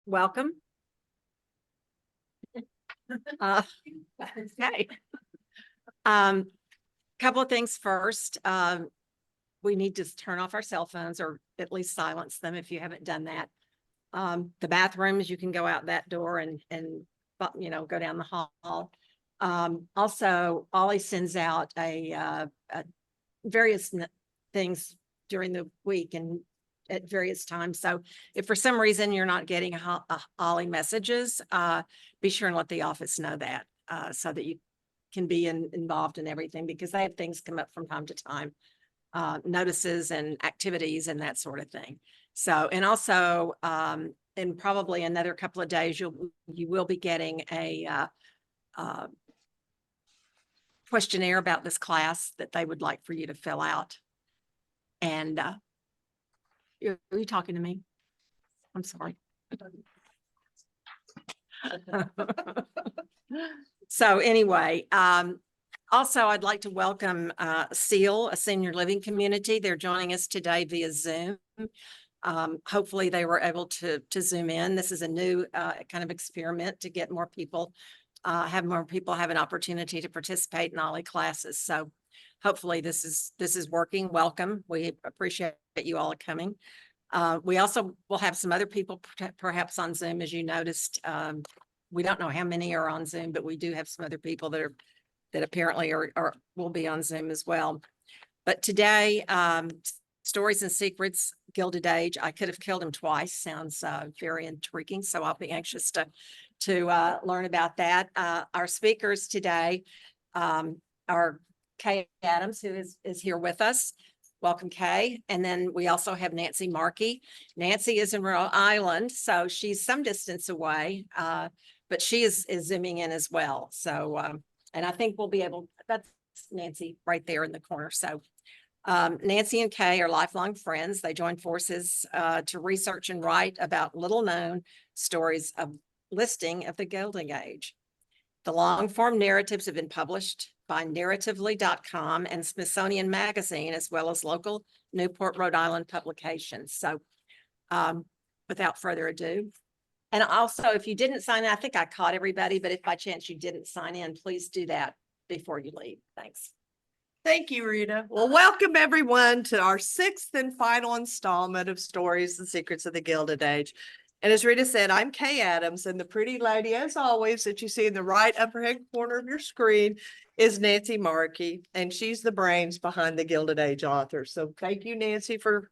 welcome. Okay. Couple of things first. We need to turn off our cell phones, or at least silence them if you haven't done that. The bathrooms, you can go out that door and go down the hall. Also, OLLI sends out various things during the week and at various times. So if for some reason you're not getting OLLI messages, be sure and let the office know that so that you can be involved in everything, because they have things come up from time to time, notices and activities and that sort of thing. So, and also in probably another couple of days, you will be getting a questionnaire about this class that they would like for you to fill out. And are you talking to me? I'm sorry. So anyway, also I'd like to welcome SEAL, a senior living community. They're joining us today via Zoom. Hopefully they were able to Zoom in. This is a new kind of experiment to get more people, have an opportunity to participate in OLLI classes. So hopefully this is working. Welcome. We appreciate you all coming. We also will have some other people perhaps on Zoom, as you noticed. We don't know how many are on Zoom, but we do have some other people that apparently will be on Zoom as well. But today, Stories and Secrets, Gilded Age. I could have killed him twice. Sounds very intriguing. So I'll be anxious to learn about that. Our speakers today are Kay Adams, who is here with us. Welcome, Kay. And then we also have Nancy Markey. Nancy is in Rhode Island, so she's some distance away, but she is Zooming in as well. So, and I think we'll be able, that's Nancy right there in the corner. So Nancy and Kay are lifelong friends. They joined forces to research and write about little known stories of listing of the Gilded Age. The long form narratives have been published by narratively.com and Smithsonian Magazine, as well as local Newport, Rhode Island publications. So without further ado, and also if you didn't sign in, I think I caught everybody, but if by chance you didn't sign in, please do that before you leave. Thanks. Thank you, Rita. Well, welcome everyone to our 6th and final installment of Stories and Secrets of the Gilded Age. And as Rita said, I'm Kay Adams, and the pretty lady, as always, that you see in the right upper hand corner of your screen is Nancy Markey, and she's the brains behind the Gilded Age author. So thank you, Nancy, for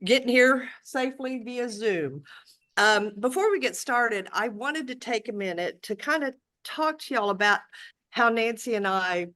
getting here safely via Zoom. Before we get started, I wanted to take a minute to kind of talk to y'all about how Nancy and I,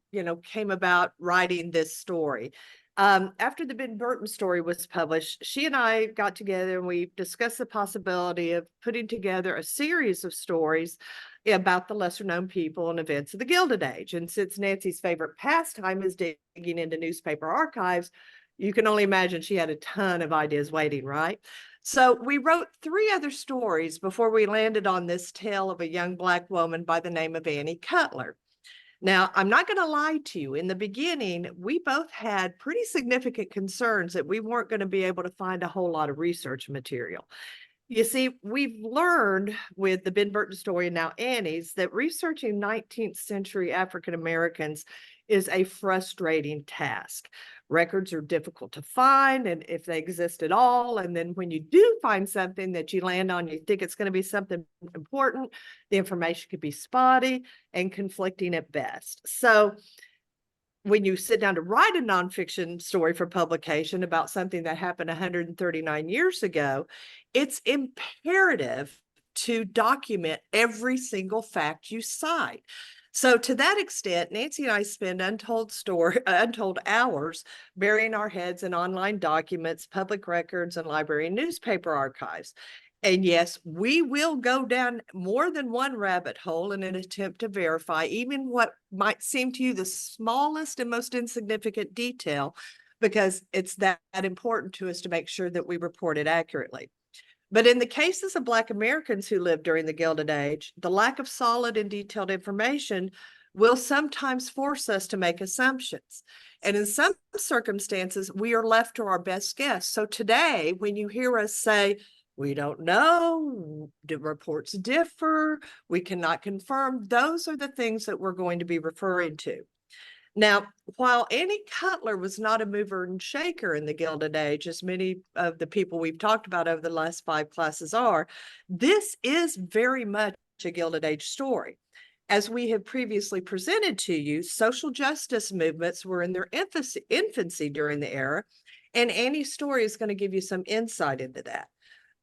came about writing this story. After the Ben Burton story was published, she and I got together and we discussed the possibility of putting together a series of stories about the lesser known people and events of the Gilded Age. And since Nancy's favorite pastime is digging into newspaper archives, you can only imagine she had a ton of ideas waiting, right? So we wrote 3 other stories before we landed on this tale of a young Black woman by the name of Annie Cutler. Now, I'm not going to lie to you. In the beginning, we both had pretty significant concerns that we weren't going to be able to find a whole lot of research material. You see, we've learned with the Ben Burton story and now Annie's that researching 19th century African Americans is a frustrating task. Records are difficult to find, and if they exist at all, and then when you do find something that you land on, you think it's going to be something important, the information could be spotty and conflicting at best. So when you sit down to write a nonfiction story for publication about something that happened 139 years ago, it's imperative to document every single fact you cite. So to that extent, Nancy and I spend untold hours burying our heads in online documents, public records, and library and newspaper archives. And yes, we will go down more than one rabbit hole in an attempt to verify even what might seem to you the smallest and most insignificant detail, because it's that important to us to make sure that we report it accurately. But in the cases of Black Americans who lived during the Gilded Age, the lack of solid and detailed information will sometimes force us to make assumptions. And in some circumstances, we are left to our best guess. So today, when you hear us say, We don't know. The reports differ. We cannot confirm. Those are the things that we're going to be referring to. Now, while Annie Cutler was not a mover and shaker in the Gilded Age, as many of the people we've talked about over the last 5 classes are, this is very much a Gilded Age story. As we have previously presented to you, social justice movements were in their infancy during the era, and Annie's story is going to give you some insight into that.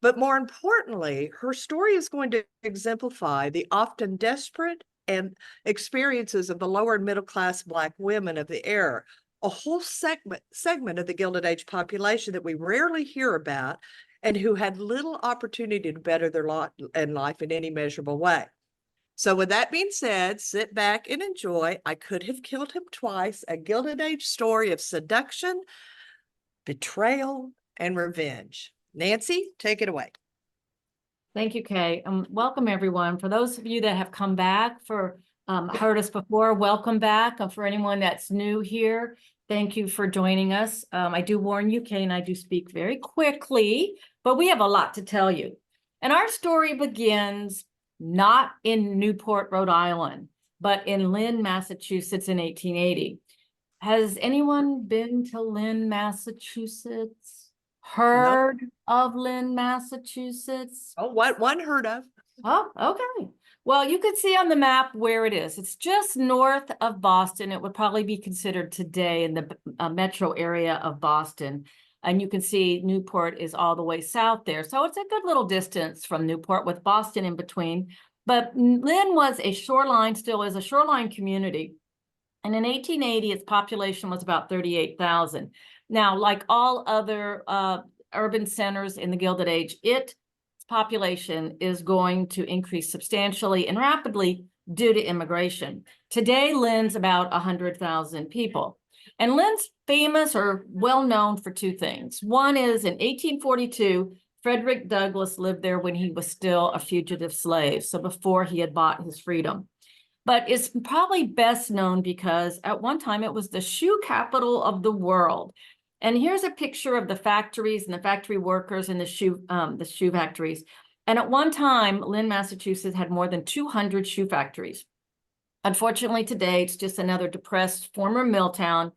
But more importantly, her story is going to exemplify the often desperate and experiences of the lower and middle class Black women of the era, a whole segment of the Gilded Age population that we rarely hear about and who had little opportunity to better their lot and life in any measurable way. So with that being said, sit back and enjoy I Could Have Killed Him Twice, a Gilded Age story of seduction, betrayal, and revenge. Nancy, take it away. Thank you, Kay. Welcome, everyone. For those of you that have come back heard us before, welcome back. For anyone that's new here, thank you for joining us. I do warn you, Kay and I do speak very quickly, but we have a lot to tell you. And our story begins not in Newport, Rhode Island, but in Lynn, Massachusetts in 1880. Has anyone been to Lynn, Massachusetts? Heard of Lynn, Massachusetts? Oh, what one heard of? Oh, okay. Well, you can see on the map where it is. It's just north of Boston. It would probably be considered today in the metro area of Boston. And you can see Newport is all the way south there. So it's a good little distance from Newport with Boston in between. But Lynn was a shoreline, still is a shoreline community. And in 1880, its population was about 38,000. Now, like all other urban centers in the Gilded Age, its population is going to increase substantially and rapidly due to immigration. Today, Lynn's about 100,000 people. And Lynn's famous or well known for 2 things. One is in 1842, Frederick Douglass lived there when he was still a fugitive slave, so before he had bought his freedom. But it's probably best known because at one time it was the shoe capital of the world. And here's a picture of the factories and the factory workers in the shoe factories. And at one time, Lynn, Massachusetts had more than 200 shoe factories. Unfortunately, today, it's just another depressed former mill town.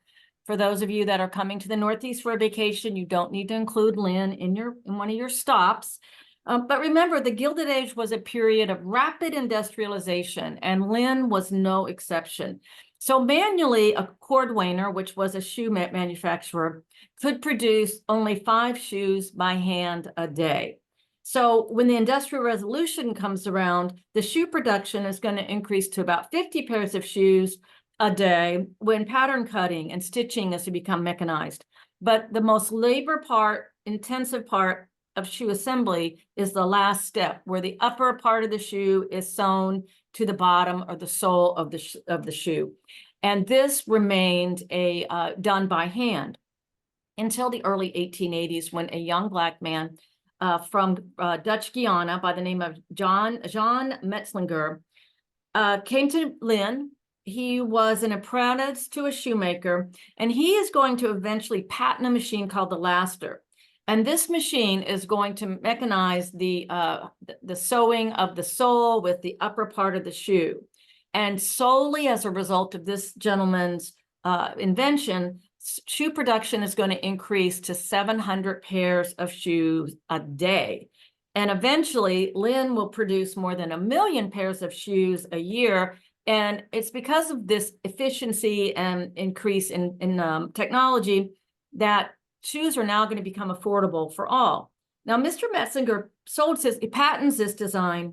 For those of you that are coming to the Northeast for a vacation, you don't need to include Lynn in one of your stops. But remember, the Gilded Age was a period of rapid industrialization, and Lynn was no exception. So manually, a cordwainer, which was a shoe manufacturer, could produce only 5 shoes by hand a day. So when the Industrial Revolution comes around, the shoe production is going to increase to about 50 pairs of shoes a day when pattern cutting and stitching is to become mechanized. But the most intensive part of shoe assembly is the last step, where the upper part of the shoe is sewn to the bottom or the sole of the shoe. And this remained done by hand until the early 1880s, when a young Black man from Dutch Guiana by the name of John Metzlinger came to Lynn. He was an apprentice to a shoemaker, and he is going to eventually patent a machine called the laster. And this machine is going to mechanize the sewing of the sole with the upper part of the shoe. And solely as a result of this gentleman's invention, shoe production is going to increase to 700 pairs of shoes a day. And eventually, Lynn will produce more than 1 million pairs of shoes a year. And it's because of this efficiency and increase in technology that shoes are now going to become affordable for all. Now, Mr. Metzinger he patents this design,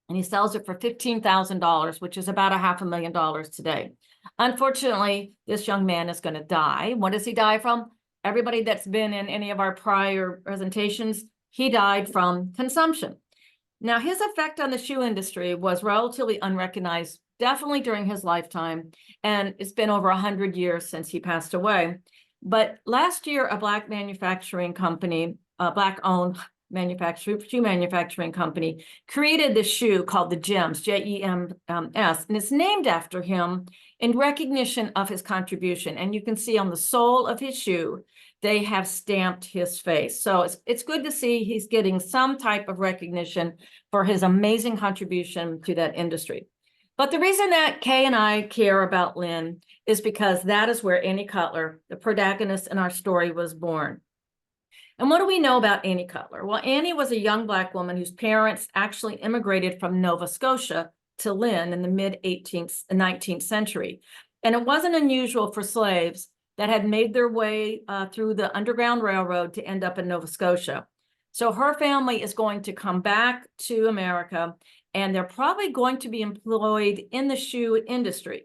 and he sells it for $15,000, which is about $500,000 today. Unfortunately, this young man is going to die. What does he die from? Everybody that's been in any of our prior presentations, he died from consumption. Now, his effect on the shoe industry was relatively unrecognized, definitely during his lifetime, and it's been over 100 years since he passed away. But last year, a Black manufacturing company, a Black-owned shoe manufacturing company, created this shoe called the GEMS, Jems, and it's named after him in recognition of his contribution. And you can see on the sole of his shoe, they have stamped his face. So it's good to see he's getting some type of recognition for his amazing contribution to that industry. But the reason that Kay and I care about Lynn is because that is where Annie Cutler, the protagonist in our story, was born. And what do we know about Annie Cutler? Well, Annie was a young Black woman whose parents actually immigrated from Nova Scotia to Lynn in the mid-19th century. And it wasn't unusual for slaves that had made their way through the Underground Railroad to end up in Nova Scotia. So her family is going to come back to America, and they're probably going to be employed in the shoe industry.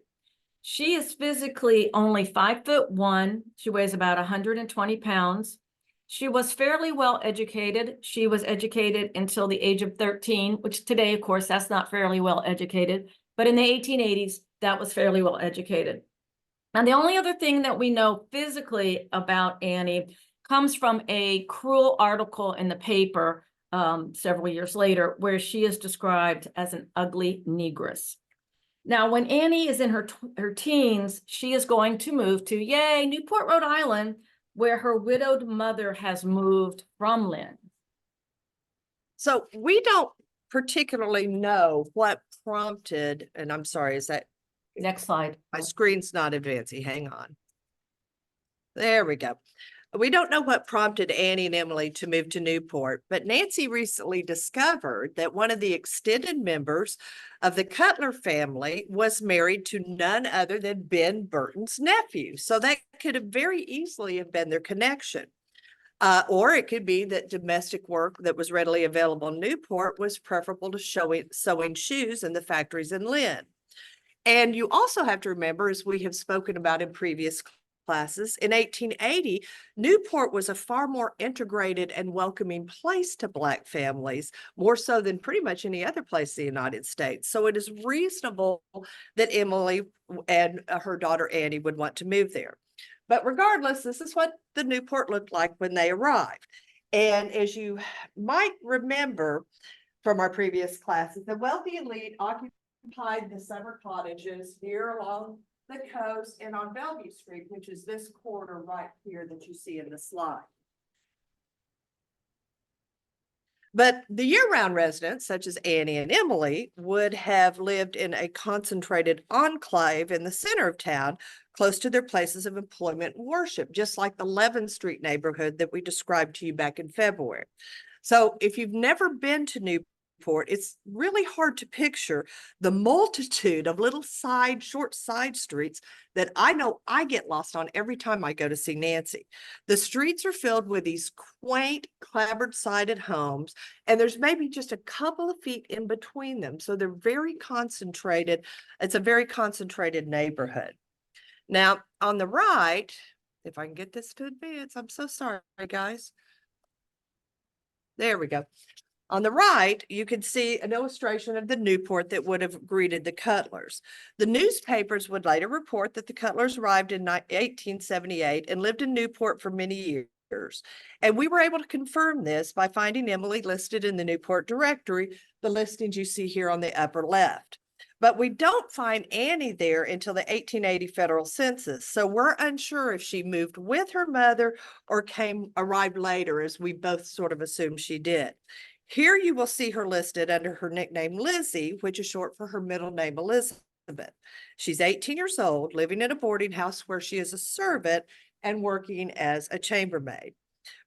She is physically only 5'1". She weighs about 120 pounds. She was fairly well educated. She was educated until the age of 13, which today, of course, that's not fairly well educated. But in the 1880s, that was fairly well educated. And the only other thing that we know physically about Annie comes from a cruel article in the paper several years later, where she is described as an ugly negress. Now, when Annie is in her teens, she is going to move to, yay, Newport, Rhode Island, where her widowed mother has moved from Lynn. So we don't particularly know what prompted, and I'm sorry, is that Next slide. my screen's not advancing? Hang on. There we go. We don't know what prompted Annie and Emily to move to Newport, but Nancy recently discovered that one of the extended members of the Cutler family was married to none other than Ben Burton's nephew. So that could have very easily have been their connection. Or it could be that domestic work that was readily available in Newport was preferable to sewing shoes in the factories in Lynn. And you also have to remember, as we have spoken about in previous classes, in 1880, Newport was a far more integrated and welcoming place to Black families, more so than pretty much any other place in the United States. So it is reasonable that Emily and her daughter Annie would want to move there. But regardless, this is what the Newport looked like when they arrived. And as you might remember from our previous classes, the wealthy elite occupied the summer cottages here along the coast and on Bellevue Street, which is this corner right here that you see in the slide. But the year-round residents, such as Annie and Emily, would have lived in a concentrated enclave in the center of town, close to their places of employment and worship, just like the 11th Street neighborhood that we described to you back in February. So if you've never been to Newport, it's really hard to picture the multitude of little short side streets that I know I get lost on every time I go to see Nancy. The streets are filled with these quaint clapboard-sided homes, and there's maybe just a couple of feet in between them. So they're very concentrated. It's a very concentrated neighborhood. Now, on the right, if I can get this to advance, I'm so sorry, guys. There we go. On the right, you can see an illustration of the Newport that would have greeted the Cutlers. The newspapers would later report that the Cutlers arrived in 1878 and lived in Newport for many years. And we were able to confirm this by finding Emily listed in the Newport directory, the listings you see here on the upper left. But we don't find Annie there until the 1880 federal census. So we're unsure if she moved with her mother or arrived later, as we both sort of assume she did. Here you will see her listed under her nickname Lizzie, which is short for her middle name Elizabeth. She's 18 years old, living in a boarding house where she is a servant and working as a chambermaid.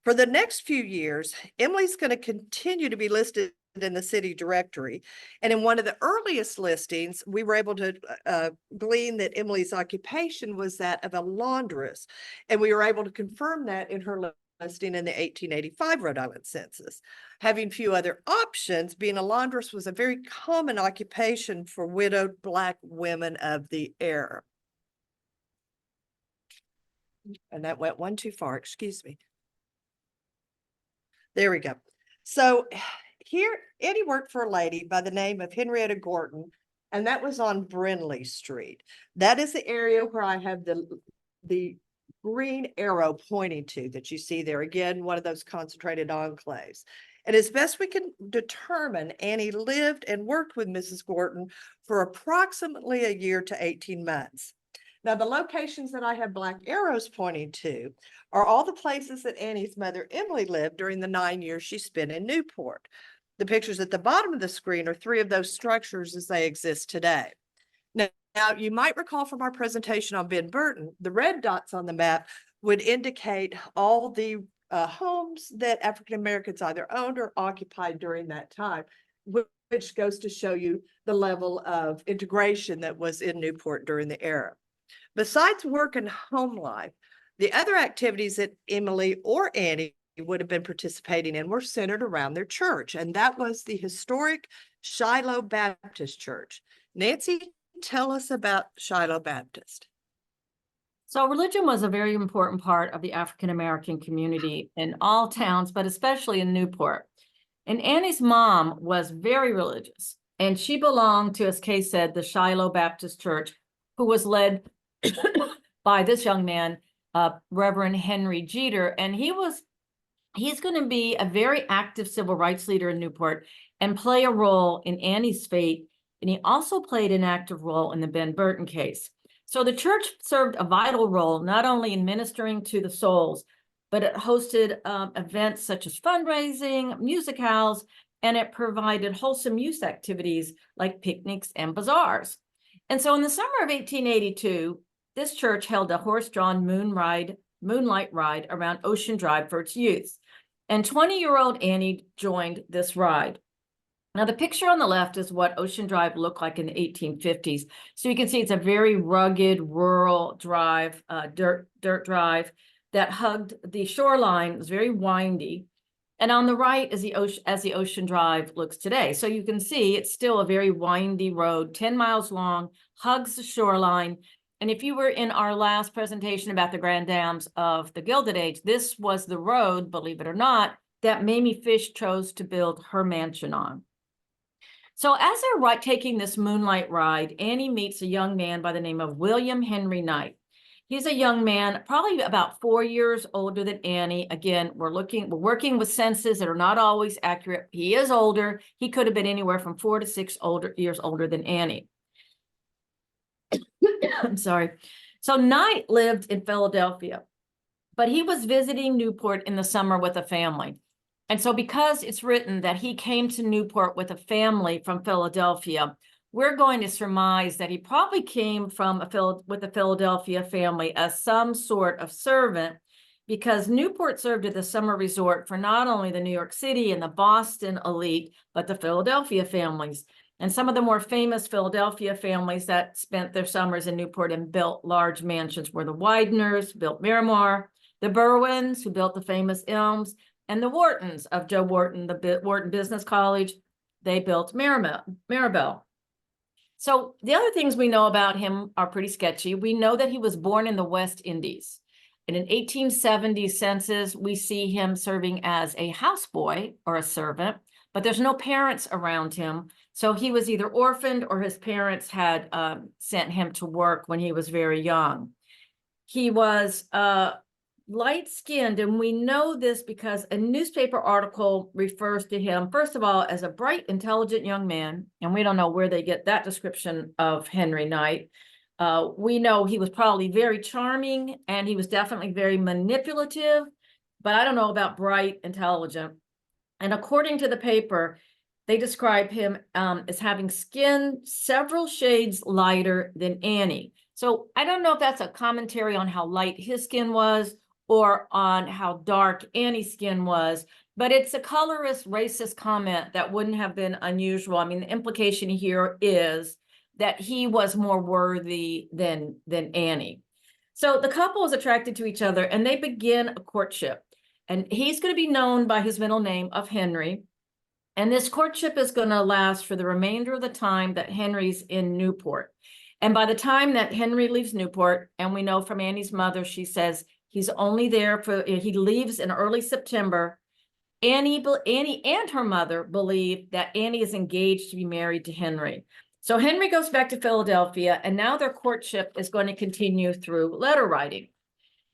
For the next few years, Emily's going to continue to be listed in the city directory. And in one of the earliest listings, we were able to glean that Emily's occupation was that of a laundress. And we were able to confirm that in her listing in the 1885 Rhode Island census. Having few other options, being a laundress was a very common occupation for widowed Black women of the era. And that went one too far, excuse me. There we go. So here, Eddie worked for a lady by the name of Henrietta Gorton, and that was on Brindley Street. That is the area where I have the green arrow pointing to that you see there. Again, one of those concentrated enclaves. And as best we can determine, Annie lived and worked with Mrs. Gorton for approximately a year to 18 months. Now, the locations that I have black arrows pointing to are all the places that Annie's mother, Emily, lived during the 9 years she spent in Newport. The pictures at the bottom of the screen are 3 of those structures as they exist today. Now, you might recall from our presentation on Ben Burton, the red dots on the map would indicate all the homes that African Americans either owned or occupied during that time, which goes to show you the level of integration that was in Newport during the era. Besides work and home life, the other activities that Emily or Annie would have been participating in were centered around their church, and that was the historic Shiloh Baptist Church. Nancy, tell us about Shiloh Baptist. So religion was a very important part of the African American community in all towns, but especially in Newport. And Annie's mom was very religious, and she belonged to, as Kay said, the Shiloh Baptist Church, who was led by this young man, Reverend Henry Jeter. And he's going to be a very active civil rights leader in Newport and play a role in Annie's fate. And he also played an active role in the Ben Burton case. So the church served a vital role, not only in ministering to the souls, but it hosted events such as fundraising, musicals, and it provided wholesome youth activities like picnics and bazaars. And so in the summer of 1882, this church held a horse-drawn moonlight ride around Ocean Drive for its youth. And 20-year-old Annie joined this ride. Now, the picture on the left is what Ocean Drive looked like in the 1850s. So you can see it's a very rugged, rural drive, dirt drive that hugged the shoreline. It was very windy. And on the right is the ocean, as the Ocean Drive looks today. So you can see it's still a very windy road, 10 miles long, hugs the shoreline. And if you were in our last presentation about the Grand Dams of the Gilded Age, this was the road, believe it or not, that Mamie Fish chose to build her mansion on. So as they're taking this moonlight ride, Annie meets a young man by the name of William Henry Knight. He's a young man, probably about 4 years older than Annie. Again, we're working with census that are not always accurate. He is older. He could have been anywhere from 4 to 6 years older than Annie. I'm sorry. So Knight lived in Philadelphia, but he was visiting Newport in the summer with a family. And so because it's written that he came to Newport with a family from Philadelphia, we're going to surmise that he probably came with a Philadelphia family as some sort of servant, because Newport served as the summer resort for not only the New York City and the Boston elite, but the Philadelphia families. And some of the more famous Philadelphia families that spent their summers in Newport and built large mansions were the Wideners, who built Miramar, the Berwins, who built the famous Elms, and the Whartons of Joe Wharton, the Wharton Business College. They built Maribel. So the other things we know about him are pretty sketchy. We know that he was born in the West Indies. In an 1870 census, we see him serving as a houseboy or a servant, but there's no parents around him. So he was either orphaned or his parents had sent him to work when he was very young. He was light-skinned, and we know this because a newspaper article refers to him, first of all, as a bright, intelligent young man, and we don't know where they get that description of Henry Knight. We know he was probably very charming, and he was definitely very manipulative, but I don't know about bright, intelligent. And according to the paper, they describe him as having skin several shades lighter than Annie. So I don't know if that's a commentary on how light his skin was or on how dark Annie's skin was, but it's a colorist, racist comment that wouldn't have been unusual. I mean, the implication here is that he was more worthy than Annie. So the couple is attracted to each other and they begin a courtship. And he's going to be known by his middle name of Henry. And this courtship is going to last for the remainder of the time that Henry's in Newport. And by the time that Henry leaves Newport, and we know from Annie's mother, she says he's only there he leaves in early September. Annie and her mother believe that Annie is engaged to be married to Henry. So Henry goes back to Philadelphia, and now their courtship is going to continue through letter writing.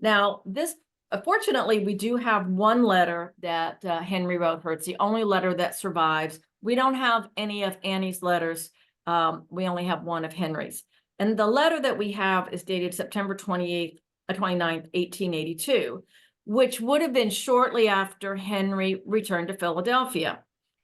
Now, fortunately, we do have one letter that Henry wrote her. It's the only letter that survives. We don't have any of Annie's letters. We only have one of Henry's. And the letter that we have is dated September 29th, 1882, which would have been shortly after Henry returned to Philadelphia.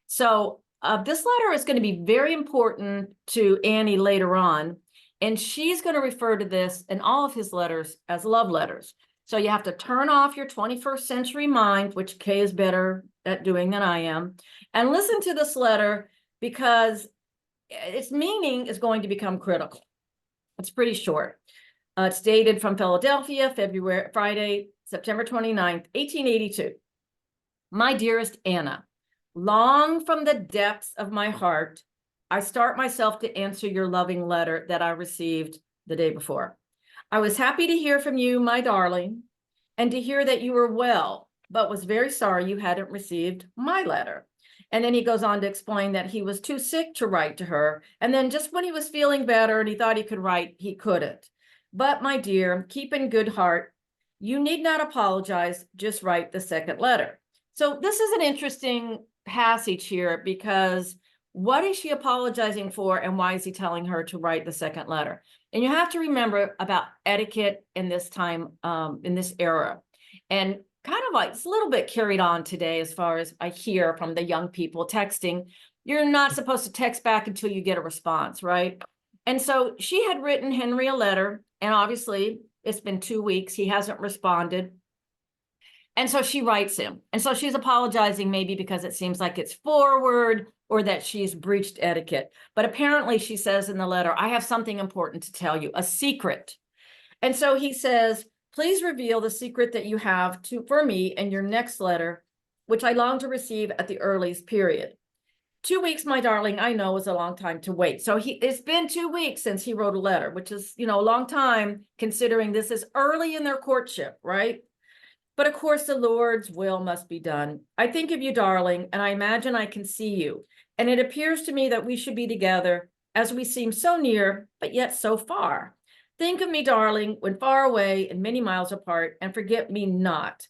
So this letter is going to be very important to Annie later on, and she's going to refer to this in all of his letters as love letters. So you have to turn off your 21st century mind, which Kay is better at doing than I am, and listen to this letter because its meaning is going to become critical. It's pretty short. It's dated from Philadelphia, Friday, September 29th, 1882. My dearest Anna, long from the depths of my heart, I start myself to answer your loving letter that I received the day before. I was happy to hear from you, my darling, and to hear that you were well, but was very sorry you hadn't received my letter. And then he goes on to explain that he was too sick to write to her. And then just when he was feeling better and he thought he could write, he couldn't. But my dear, keep in good heart. You need not apologize, just write the second letter. So this is an interesting passage here because what is she apologizing for and why is he telling her to write the second letter? And you have to remember about etiquette in this time, in this era. And kind of like it's a little bit carried on today as far as I hear from the young people texting. You're not supposed to text back until you get a response, right? And so she had written Henry a letter, and obviously it's been 2 weeks. He hasn't responded. And so she writes him. And so she's apologizing maybe because it seems like it's forward or that she's breached etiquette. But apparently she says in the letter, I have something important to tell you, a secret. And so he says, please reveal the secret that you have for me in your next letter, which I long to receive at the earliest period. 2 weeks, my darling, I know is a long time to wait. So it's been 2 weeks since he wrote a letter, which is, a long time considering this is early in their courtship, right? But of course, the Lord's will must be done. I think of you, darling, and I imagine I can see you. And it appears to me that we should be together as we seem so near, but yet so far. Think of me, darling, when far away and many miles apart, and forget me not.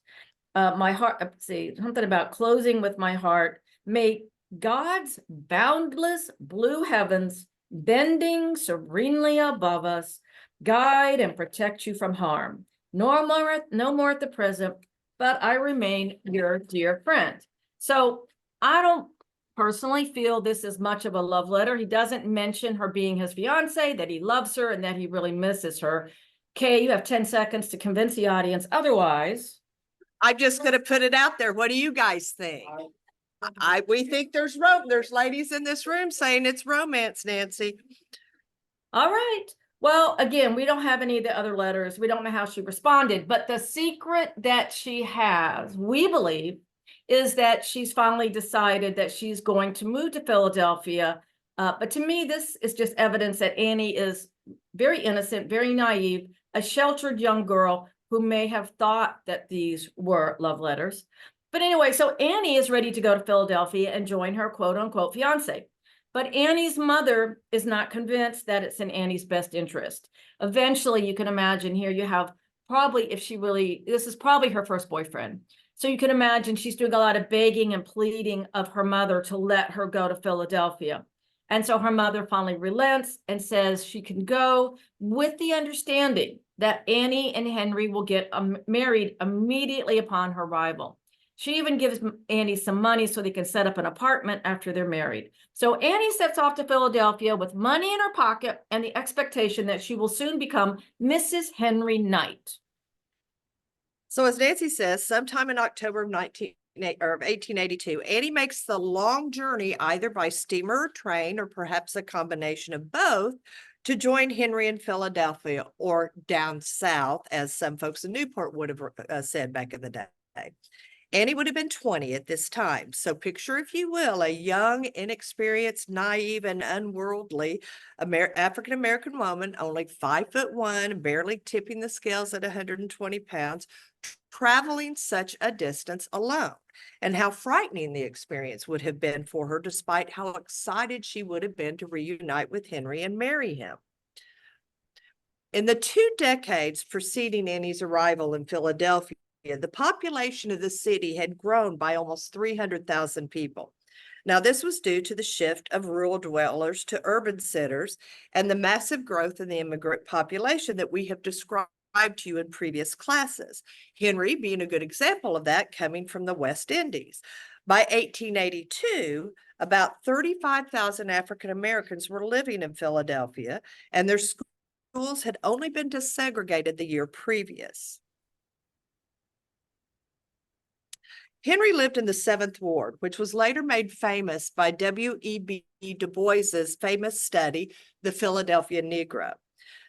My heart, something about closing with my heart. May God's boundless blue heavens, bending serenely above us, guide and protect you from harm. No more at the present, but I remain your dear friend. So I don't personally feel this is much of a love letter. He doesn't mention her being his fiance, that he loves her and that he really misses her. Kay, you have 10 seconds to convince the audience otherwise. I'm just going to put it out there. What do you guys think? We think there's ladies in this room saying it's romance, Nancy. All right. Well, again, we don't have any of the other letters. We don't know how she responded, but the secret that she has, we believe, is that she's finally decided that she's going to move to Philadelphia. But to me, this is just evidence that Annie is very innocent, very naive, a sheltered young girl who may have thought that these were love letters. But anyway, so Annie is ready to go to Philadelphia and join her quote unquote fiance. But Annie's mother is not convinced that it's in Annie's best interest. Eventually, you can imagine here you have probably, this is probably her first boyfriend. So you can imagine she's doing a lot of begging and pleading of her mother to let her go to Philadelphia. And so her mother finally relents and says she can go with the understanding that Annie and Henry will get married immediately upon her arrival. She even gives Annie some money so they can set up an apartment after they're married. So Annie sets off to Philadelphia with money in her pocket and the expectation that she will soon become Mrs. Henry Knight. So as Nancy says, sometime in October of 1882, Annie makes the long journey either by steamer or train, or perhaps a combination of both, to join Henry in Philadelphia, or down south, as some folks in Newport would have said back in the day. Annie would have been 20 at this time. So picture, if you will, a young, inexperienced, naive, and unworldly African-American woman, only 5'1", barely tipping the scales at 120 pounds, traveling such a distance alone. And how frightening the experience would have been for her, despite how excited she would have been to reunite with Henry and marry him. In the 2 decades preceding Annie's arrival in Philadelphia, the population of the city had grown by almost 300,000 people. Now, this was due to the shift of rural dwellers to urban centers and the massive growth in the immigrant population that we have described to you in previous classes. Henry being a good example of that, coming from the West Indies. By 1882, about 35,000 African Americans were living in Philadelphia, and their schools had only been desegregated the year previous. Henry lived in the 7th Ward, which was later made famous by W.E.B. Du Bois's famous study, The Philadelphia Negro.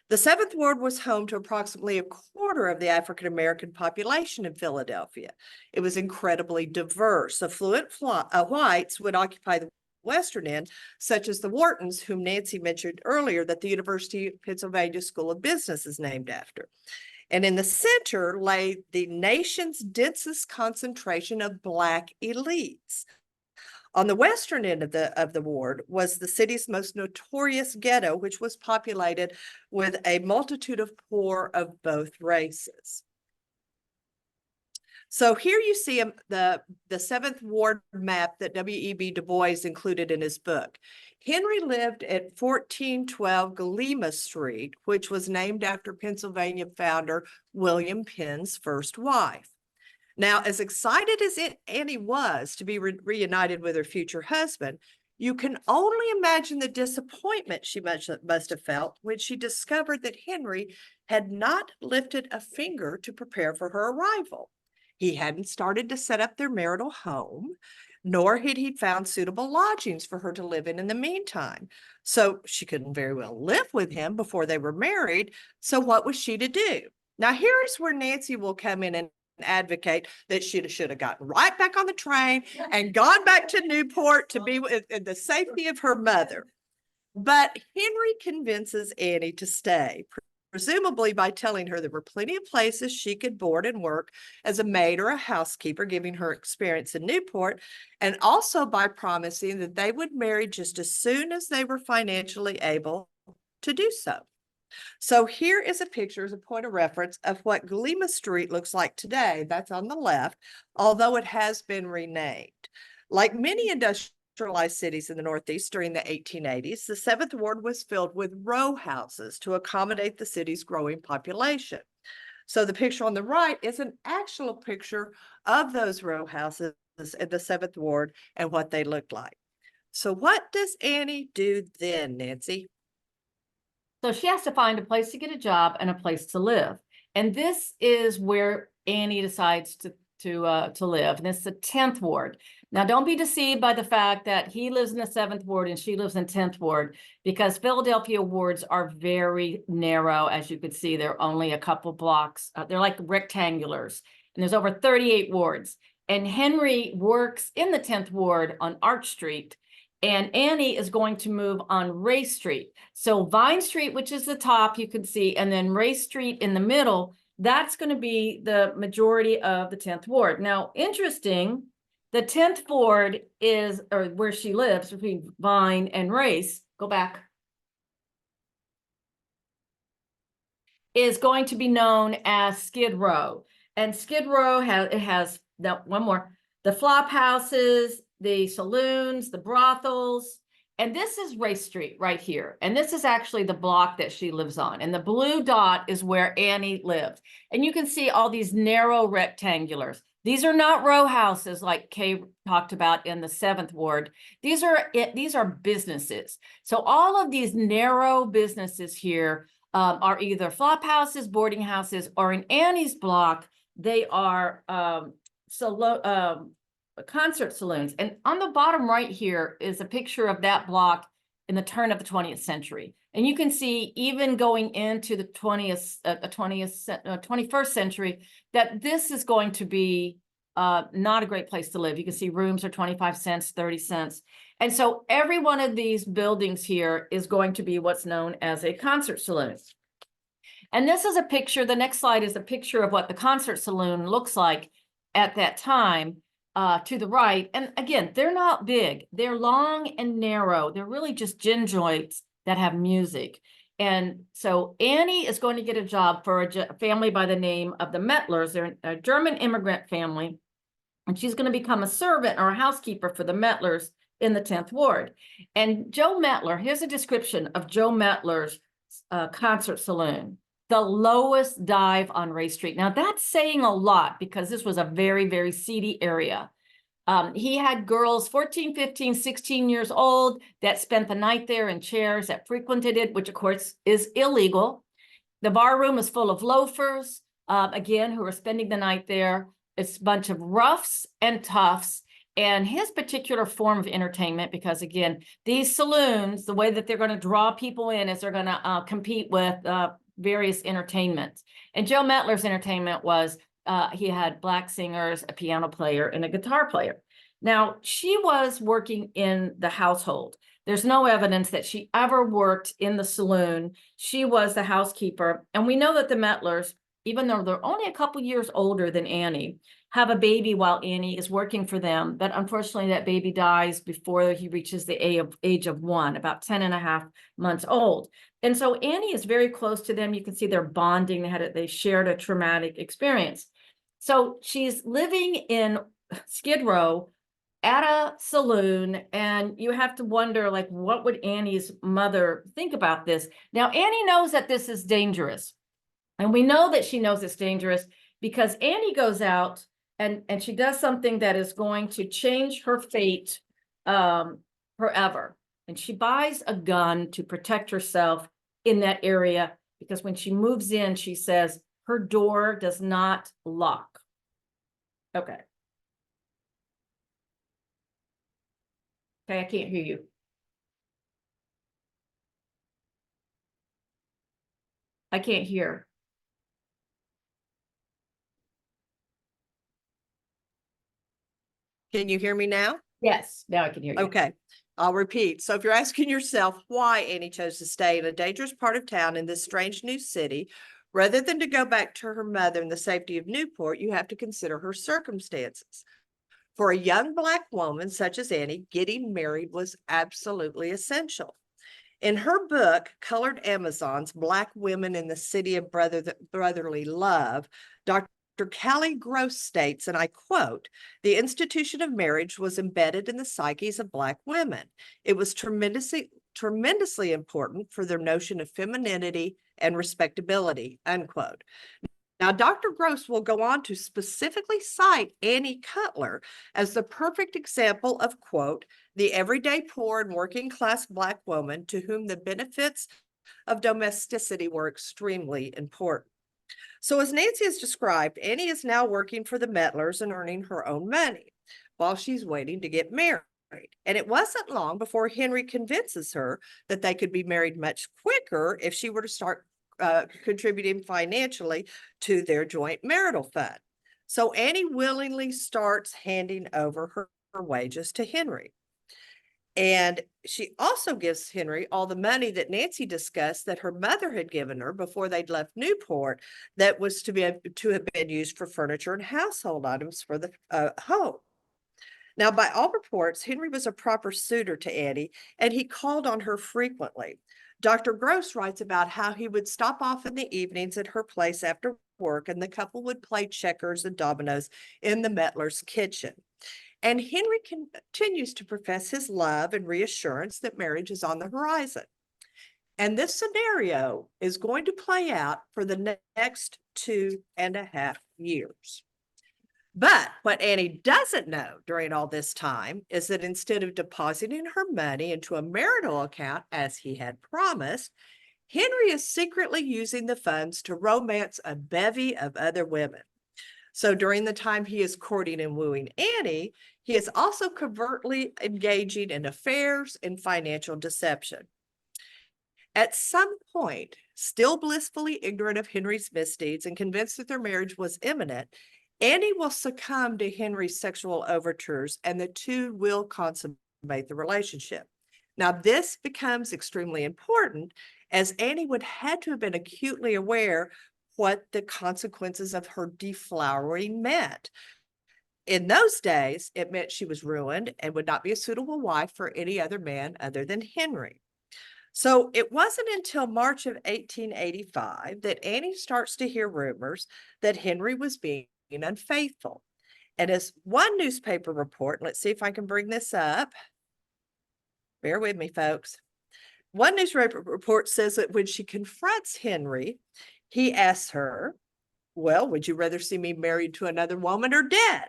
The 7th Ward was home to approximately a quarter of the African American population in Philadelphia. It was incredibly diverse. Affluent whites would occupy the western end, such as the Whartons, whom Nancy mentioned earlier that the University of Pennsylvania School of Business is named after. And in the center lay the nation's densest concentration of Black elites. On the western end of the ward was the city's most notorious ghetto, which was populated with a multitude of poor of both races. So here you see the 7th Ward map that W.E.B. Du Bois included in his book. Henry lived at 1412 Galima Street, which was named after Pennsylvania founder William Penn's first wife. Now, as excited as Annie was to be reunited with her future husband, you can only imagine the disappointment she must have felt when she discovered that Henry had not lifted a finger to prepare for her arrival. He hadn't started to set up their marital home, nor had he found suitable lodgings for her to live in the meantime. So she couldn't very well live with him before they were married. So what was she to do? Now, here's where Nancy will come in and advocate that she should have gotten right back on the train and gone back to Newport to be in the safety of her mother. But Henry convinces Annie to stay, presumably by telling her there were plenty of places she could board and work as a maid or a housekeeper, giving her experience in Newport, and also by promising that they would marry just as soon as they were financially able to do so. So here is a picture as a point of reference of what Galima Street looks like today. That's on the left, although it has been renamed. Like many industrialized cities in the Northeast during the 1880s, the 7th Ward was filled with row houses to accommodate the city's growing population. So the picture on the right is an actual picture of those row houses in the 7th Ward and what they looked like. So what does Annie do then, Nancy? So she has to find a place to get a job and a place to live. And this is where Annie decides to live. And it's the 10th Ward. Now, don't be deceived by the fact that he lives in the 7th Ward and she lives in 10th Ward, because Philadelphia wards are very narrow. As you could see, they're only a couple blocks. They're like rectangulars. And there's over 38 wards. And Henry works in the 10th Ward on Arch Street. And Annie is going to move on Ray Street. So Vine Street, which is the top, you can see, and then Ray Street in the middle, that's going to be the majority of the 10th Ward. Now, interesting, the 10th Ward is, or where she lives, between Vine and Race, go back, is going to be known as Skid Row. And Skid Row has one more, the flop houses, the saloons, the brothels, and this is Race Street right here. And this is actually the block that she lives on. And the blue dot is where Annie lived. And you can see all these narrow rectangulars. These are not row houses like Kay talked about in the 7th Ward. These are businesses. So all of these narrow businesses here are either flop houses, boarding houses, or in Annie's block, they are concert saloons. And on the bottom right here is a picture of that block in the turn of the 20th century. And you can see even going into the 21st century that this is going to be not a great place to live. You can see rooms are 25 cents, 30 cents. And so every one of these buildings here is going to be what's known as a concert saloon. And this is a picture, the next slide is a picture of what the concert saloon looks like at that time. To the right, and again, they're not big. They're long and narrow. They're really just gin joints that have music. And so Annie is going to get a job for a family by the name of the Mettlers. They're a German immigrant family, and she's going to become a servant or a housekeeper for the Mettlers in the 10th Ward. And Joe Metler, here's a description of Joe Metler's concert saloon. The lowest dive on Ray Street. Now that's saying a lot because this was a very, very seedy area. He had girls 14, 15, 16 years old that spent the night there in chairs, that frequented it, which of course is illegal. The bar room is full of loafers, again, who are spending the night there. It's a bunch of roughs and toughs. And his particular form of entertainment, because again, these saloons, the way that they're going to draw people in is they're going to compete with various entertainments. And Joe Metler's entertainment was he had black singers, a piano player, and a guitar player. Now, she was working in the household. There's no evidence that she ever worked in the saloon. She was the housekeeper. And we know that the Metlers, even though they're only a couple years older than Annie, have a baby while Annie is working for them. But unfortunately, that baby dies before he reaches the age of 1, about 10 and a half months old. And so Annie is very close to them. You can see they're bonding. They shared a traumatic experience. So she's living in Skid Row at a saloon, and you have to wonder, like, what would Annie's mother think about this? Now, Annie knows that this is dangerous. And we know that she knows it's dangerous because Annie goes out and she does something that is going to change her fate forever. And she buys a gun to protect herself in that area because when she moves in, she says her door does not lock. Okay. Okay, I can't hear you. I can't hear. Can you hear me now? Yes, now I can hear you. Okay, I'll repeat. So if you're asking yourself why Annie chose to stay in a dangerous part of town in this strange new city, rather than to go back to her mother in the safety of Newport, you have to consider her circumstances. For a young Black woman such as Annie, getting married was absolutely essential. In her book, Colored Amazons, Black Women in the City of Brotherly Love, Dr. Callie Gross states, and I quote, "The institution of marriage was embedded in the psyches of Black women. It was tremendously important for their notion of femininity and respectability," unquote. Now, Dr. Gross will go on to specifically cite Annie Cutler as the perfect example of, quote, "the everyday poor and working class Black woman to whom the benefits of domesticity were extremely important." So as Nancy has described, Annie is now working for the Metlers and earning her own money while she's waiting to get married. And it wasn't long before Henry convinces her that they could be married much quicker if she were to start contributing financially to their joint marital fund. So Annie willingly starts handing over her wages to Henry. And she also gives Henry all the money that Nancy discussed that her mother had given her before they'd left Newport that was to have been used for furniture and household items for the home. Now, by all reports, Henry was a proper suitor to Annie, and he called on her frequently. Dr. Gross writes about how he would stop off in the evenings at her place after work, and the couple would play checkers and dominoes in the Metler's kitchen. And Henry continues to profess his love and reassurance that marriage is on the horizon. And this scenario is going to play out for the next 2.5 years. But what Annie doesn't know during all this time is that instead of depositing her money into a marital account as he had promised, Henry is secretly using the funds to romance a bevy of other women. So during the time he is courting and wooing Annie, he is also covertly engaging in affairs and financial deception. At some point, still blissfully ignorant of Henry's misdeeds and convinced that their marriage was imminent, Annie will succumb to Henry's sexual overtures and the two will consummate the relationship. Now, this becomes extremely important as Annie would have to have been acutely aware what the consequences of her deflowering meant. In those days, it meant she was ruined and would not be a suitable wife for any other man other than Henry. So it wasn't until March of 1885 that Annie starts to hear rumors that Henry was being unfaithful. And as one newspaper report, let's see if I can bring this up. bear with me, folks. One newspaper report says that when she confronts Henry, he asks her, well, would you rather see me married to another woman or dead?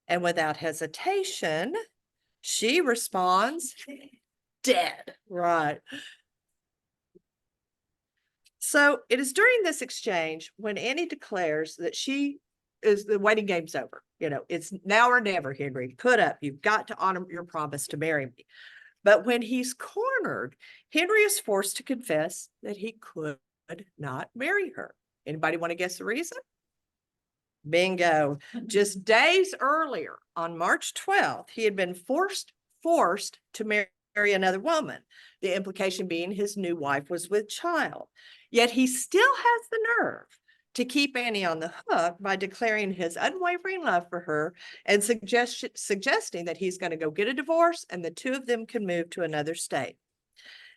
And without hesitation, she responds, dead. Right. So it is during this exchange when Annie declares that the waiting game's over. You know, it's now or never, Henry. Put up. You've got to honor your promise to marry me. But when he's cornered, Henry is forced to confess that he could not marry her. Anybody want to guess the reason? Bingo. Just days earlier, on March 12th, he had been forced to marry another woman. The implication being his new wife was with child. Yet he still has the nerve to keep Annie on the hook by declaring his unwavering love for her and suggesting that he's going to go get a divorce and the two of them can move to another state.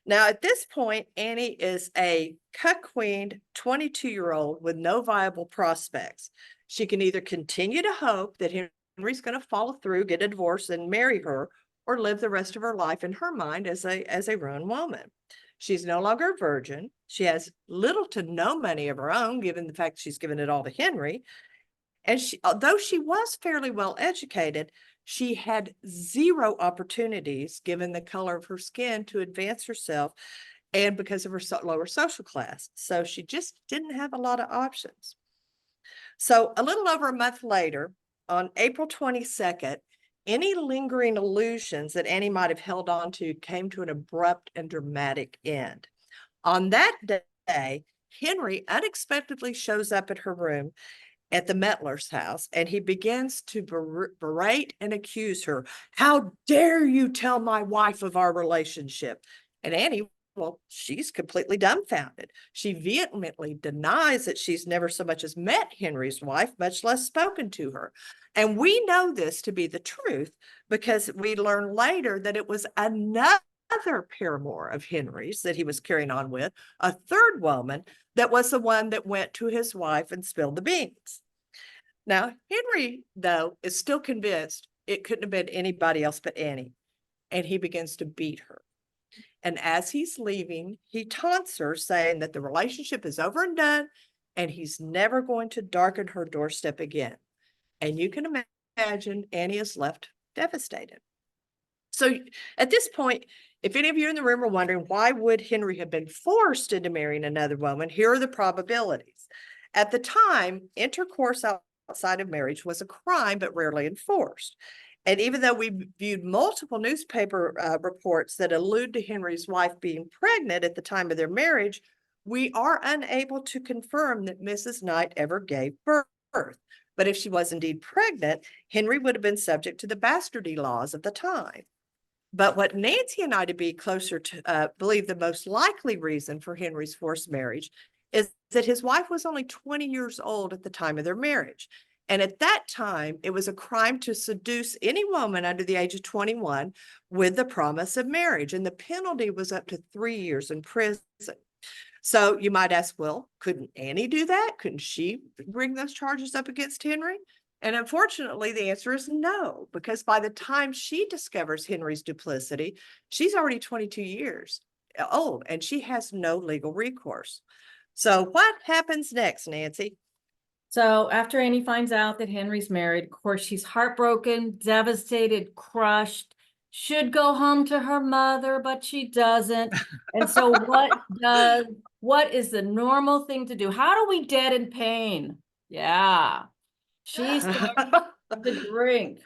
Now, at this point, Annie is a cuck-queened 22-year-old with no viable prospects. She can either continue to hope that Henry's going to follow through, get a divorce, and marry her, or live the rest of her life in her mind as a grown woman. She's no longer a virgin. She has little to no money of her own, given the fact she's given it all to Henry. And although she was fairly well educated, she had zero opportunities, given the color of her skin, to advance herself and because of her lower social class. So she just didn't have a lot of options. So a little over a month later, on April 22nd, any lingering illusions that Annie might have held on to came to an abrupt and dramatic end. On that day, Henry unexpectedly shows up at her room at the Mettler's house, and he begins to berate and accuse her. How dare you tell my wife of our relationship? And Annie, well, she's completely dumbfounded. She vehemently denies that she's never so much as met Henry's wife, much less spoken to her. And we know this to be the truth because we learn later that it was another paramour of Henry's that he was carrying on with, a third woman that was the one that went to his wife and spilled the beans. Now, Henry, though, is still convinced it couldn't have been anybody else but Annie, and he begins to beat her. And as he's leaving, he taunts her, saying that the relationship is over and done, and he's never going to darken her doorstep again. And you can imagine Annie is left devastated. So at this point, if any of you in the room are wondering why would Henry have been forced into marrying another woman, here are the probabilities. At the time, intercourse outside of marriage was a crime, but rarely enforced. And even though we viewed multiple newspaper reports that allude to Henry's wife being pregnant at the time of their marriage, we are unable to confirm that Mrs. Knight ever gave birth. But if she was indeed pregnant, Henry would have been subject to the bastardy laws of the time. But what Nancy and I to be closer to believe the most likely reason for Henry's forced marriage is that his wife was only 20 years old at the time of their marriage. And at that time, it was a crime to seduce any woman under the age of 21 with the promise of marriage. And the penalty was up to 3 years in prison. So you might ask, well, couldn't Annie do that? Couldn't she bring those charges up against Henry? And unfortunately, the answer is no, because by the time she discovers Henry's duplicity, she's already 22 years old and she has no legal recourse. So what happens next, Nancy? So after Annie finds out that Henry's married, of course, she's heartbroken, devastated, crushed, should go home to her mother, but she doesn't. And so what is the normal thing to do? How do we dead in pain? Yeah. She starts to drink.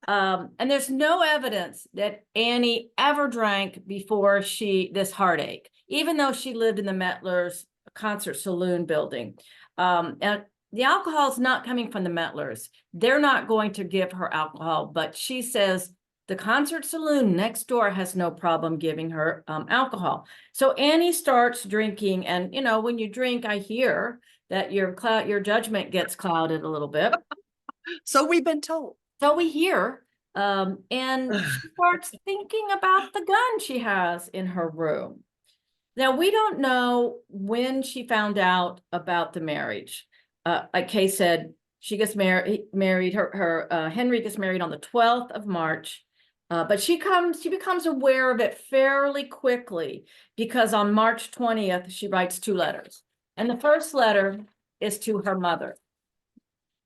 And there's no evidence that Annie ever drank before this heartache, even though she lived in the Mettlers concert saloon building. And the alcohol is not coming from the Mettlers. They're not going to give her alcohol, but she says the concert saloon next door has no problem giving her alcohol. So Annie starts drinking, and when you drink, I hear that your judgment gets clouded a little bit. So we've been told. So we hear, and she starts thinking about the gun she has in her room. Now, we don't know when she found out about the marriage. Like Kay said, she gets married. Henry gets married on the 12th of March. But she becomes aware of it fairly quickly because on March 20th, she writes 2 letters. And the first letter is to her mother.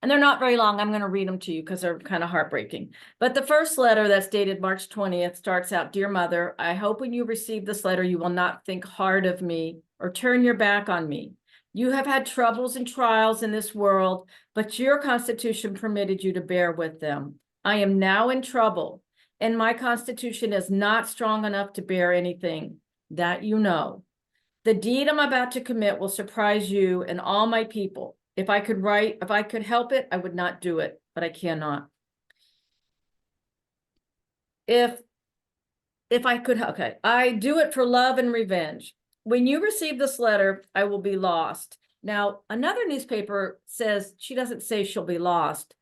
And they're not very long. I'm going to read them to you because they're kind of heartbreaking. But the first letter that's dated March 20th starts out, "Dear Mother, I hope when you receive this letter, you will not think hard of me or turn your back on me. You have had troubles and trials in this world, but your constitution permitted you to bear with them. I am now in trouble, and my constitution is not strong enough to bear anything. That you know. The deed I'm about to commit will surprise you and all my people. If I could help it, I would not do it, but I cannot. If I could, okay, I do it for love and revenge. When you receive this letter, I will be lost." Now, another newspaper says, she doesn't say she'll be lost.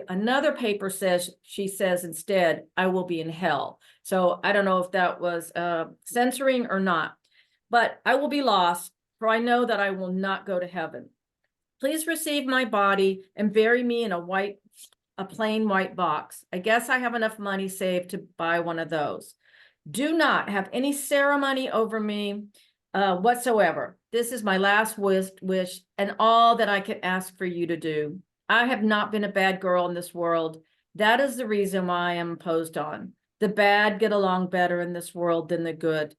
Another paper says, she says instead, "I will be in hell." So I don't know if that was censoring or not, but I will be lost, for I know that I will not go to heaven. Please receive my body and bury me in a plain white box. I guess I have enough money saved to buy one of those. Do not have any ceremony over me whatsoever. This is my last wish and all that I can ask for you to do. I have not been a bad girl in this world. That is the reason why I am imposed on. The bad get along better in this world than the good.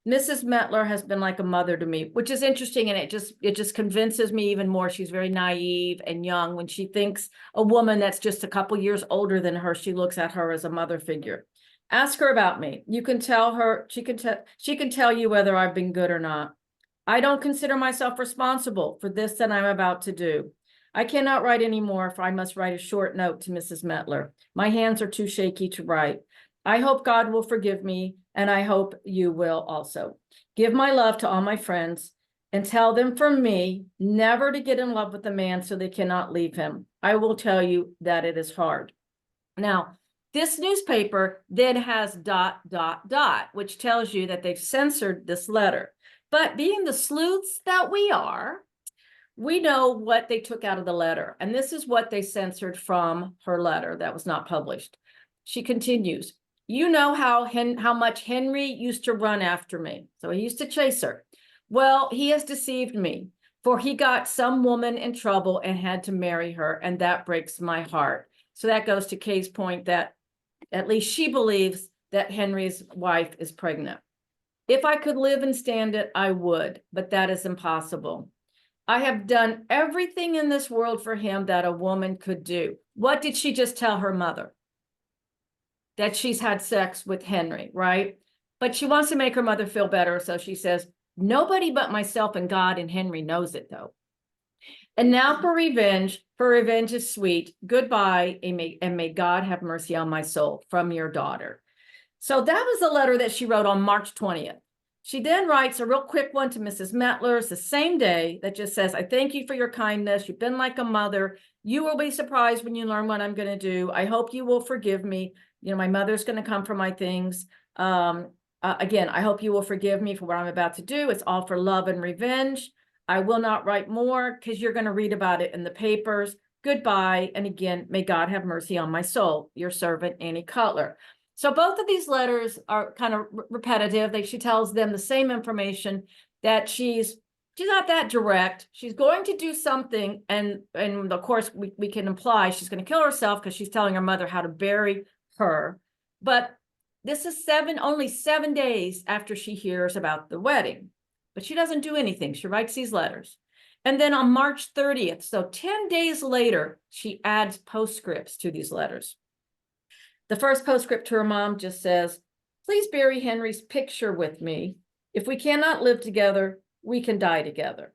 Mrs. Metler has been like a mother to me, which is interesting, and it just convinces me even more. She's very naive and young. When she thinks a woman that's just a couple years older than her, she looks at her as a mother figure. Ask her about me. You can tell her, she can tell you whether I've been good or not. I don't consider myself responsible for this that I'm about to do. I cannot write anymore, for I must write a short note to Mrs. Metler. My hands are too shaky to write. I hope God will forgive me, and I hope you will also. Give my love to all my friends and tell them from me never to get in love with a man so they cannot leave him. I will tell you that it is hard. Now, this newspaper then has ... which tells you that they've censored this letter. But being the sleuths that we are, we know what they took out of the letter. And this is what they censored from her letter that was not published. She continues, "You know how much Henry used to run after me." So he used to chase her. "Well, he has deceived me, for he got some woman in trouble and had to marry her, and that breaks my heart." So that goes to Kay's point that at least she believes that Henry's wife is pregnant. "If I could live and stand it, I would, but that is impossible. I have done everything in this world for him that a woman could do." What did she just tell her mother? That she's had sex with Henry, right? But she wants to make her mother feel better. So she says, "Nobody but myself and God, and Henry knows it though. And now for revenge is sweet. Goodbye, and may God have mercy on my soul, from your daughter." So that was the letter that she wrote on March 20th. She then writes a real quick one to Mrs. Metler. It's the same day that just says, "I thank you for your kindness. You've been like a mother. You will be surprised when you learn what I'm going to do. I hope you will forgive me. You know, my mother's going to come for my things. Again, I hope you will forgive me for what I'm about to do. It's all for love and revenge. I will not write more because you're going to read about it in the papers. Goodbye. And again, may God have mercy on my soul. Your servant, Annie Cutler." So both of these letters are kind of repetitive. She tells them the same information, that she's not that direct. She's going to do something. And of course, we can imply she's going to kill herself because she's telling her mother how to bury her. But this is only 7 days after she hears about the wedding. But she doesn't do anything. She writes these letters. And then on March 30th, so 10 days later, she adds postscripts to these letters. The first postscript to her mom just says, "Please bury Henry's picture with me. If we cannot live together, we can die together."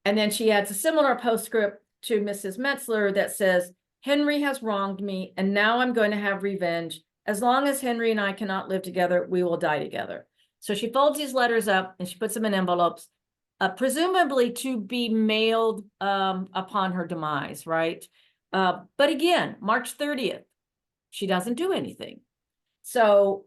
And then she adds a similar postscript to Mrs. Metzler that says, "Henry has wronged me, and now I'm going to have revenge. As long as Henry and I cannot live together, we will die together." So she folds these letters up and she puts them in envelopes, presumably to be mailed upon her demise, right? But again, March 30th, she doesn't do anything. So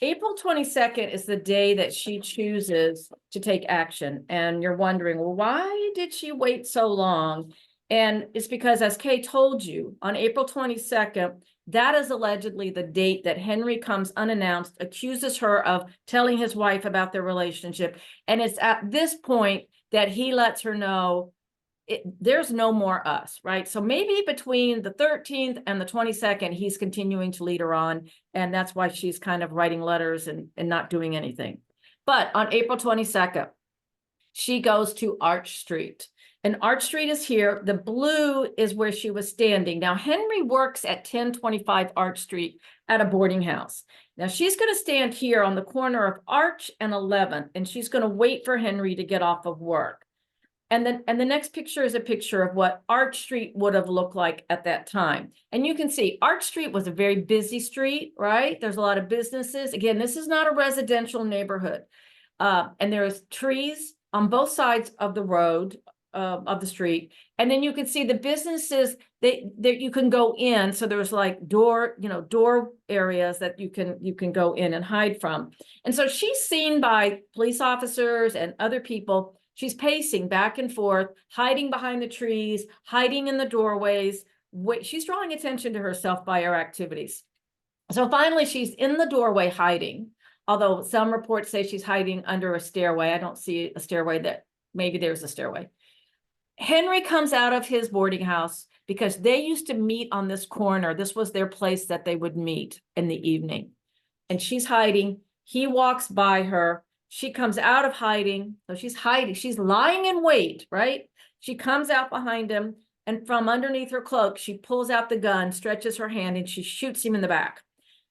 April 22nd is the day that she chooses to take action. And you're wondering, well, why did she wait so long? And it's because, as Kay told you, on April 22nd, That is allegedly the date that Henry comes unannounced, accuses her of telling his wife about their relationship. And it's at this point that he lets her know there's no more us, right? So maybe between the 13th and the 22nd, he's continuing to lead her on. And that's why she's kind of writing letters and not doing anything. But on April 22nd, she goes to Arch Street. And Arch Street is here. The blue is where she was standing. Now, Henry works at 1025 Arch Street at a boarding house. Now, she's going to stand here on the corner of Arch and 11th, and she's going to wait for Henry to get off of work. And then, the next picture is a picture of what Arch Street would have looked like at that time. And you can see Arch Street was a very busy street, right? There's a lot of businesses. Again, this is not a residential neighborhood. And there's trees on both sides of the road, of the street. And then you can see the businesses that you can go in. So there's like door areas that you can go in and hide from. And so she's seen by police officers and other people. She's pacing back and forth, hiding behind the trees, hiding in the doorways. She's drawing attention to herself by her activities. So finally, she's in the doorway hiding, although some reports say she's hiding under a stairway. I don't see a stairway. Maybe there's a stairway. Henry comes out of his boarding house because they used to meet on this corner. This was their place that they would meet in the evening. And she's hiding. He walks by her. She comes out of hiding. So she's hiding. She's lying in wait, right? She comes out behind him, and from underneath her cloak, she pulls out the gun, stretches her hand, and she shoots him in the back.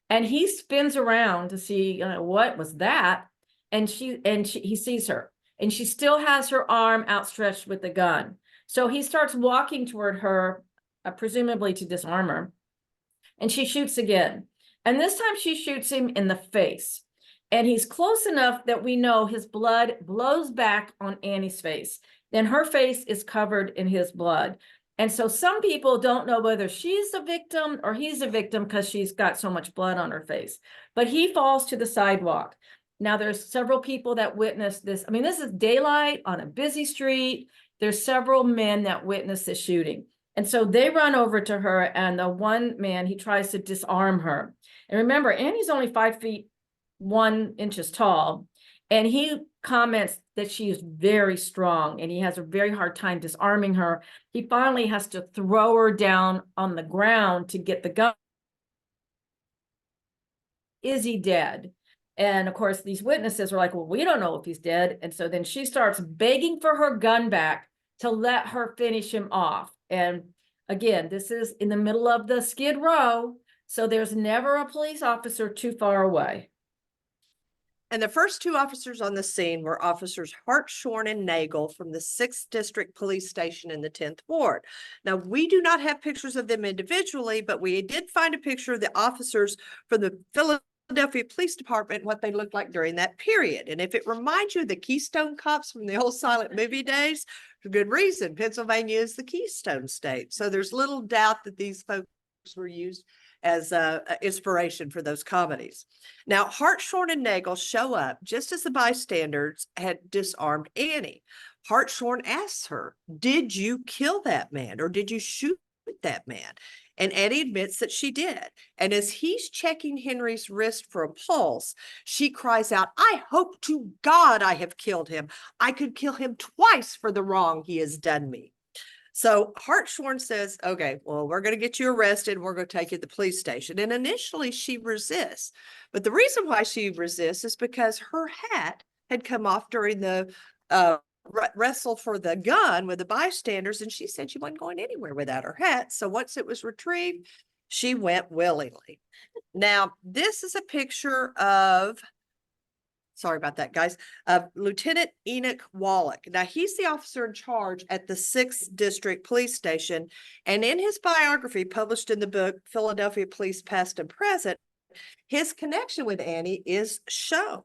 And he spins around to see what was that. And he sees her. And she still has her arm outstretched with the gun. So he starts walking toward her, presumably to disarm her. And she shoots again. And this time she shoots him in the face. And he's close enough that we know his blood blows back on Annie's face. Then her face is covered in his blood. And so some people don't know whether she's a victim or he's a victim because she's got so much blood on her face. But he falls to the sidewalk. Now, there's several people that witnessed this. I mean, this is daylight on a busy street. There's several men that witnessed the shooting. And so they run over to her, and the one man, he tries to disarm her. And remember, Annie's only 5'1" tall. And he comments that she is very strong, and he has a very hard time disarming her. He finally has to throw her down on the ground to get the gun. Is he dead? And of course, these witnesses are like, well, we don't know if he's dead. And so then she starts begging for her gun back to let her finish him off. And again, this is in the middle of the Skid Row. So there's never a police officer too far away. And the first two officers on the scene were officers Hartshorn and Nagel from the 6th District Police Station in the 10th Ward. Now, we do not have pictures of them individually, but we did find a picture of the officers from the Philadelphia Police Department, what they looked like during that period. And if it reminds you of the Keystone Cops from the old silent movie days, for good reason, Pennsylvania is the Keystone State. So there's little doubt that these folks were used as inspiration for those comedies. Now, Hartshorn and Nagel show up just as the bystanders had disarmed Annie. Hartshorn asks her, did you kill that man, or did you shoot that man? And Annie admits that she did. And as he's checking Henry's wrist for a pulse, she cries out, I hope to God I have killed him. I could kill him twice for the wrong he has done me. So Hartshorn says, okay, well, we're going to get you arrested. We're going to take you to the police station. And initially she resists. But the reason why she resists is because her hat had come off during the wrestle for the gun with the bystanders. And she said she wasn't going anywhere without her hat. So once it was retrieved, she went willingly. Now, this is a picture of, sorry about that, guys, Lieutenant Enoch Wallach. Now, he's the officer in charge at the 6th District Police Station. And in his biography published in the book, Philadelphia Police Past and Present, his connection with Annie is shown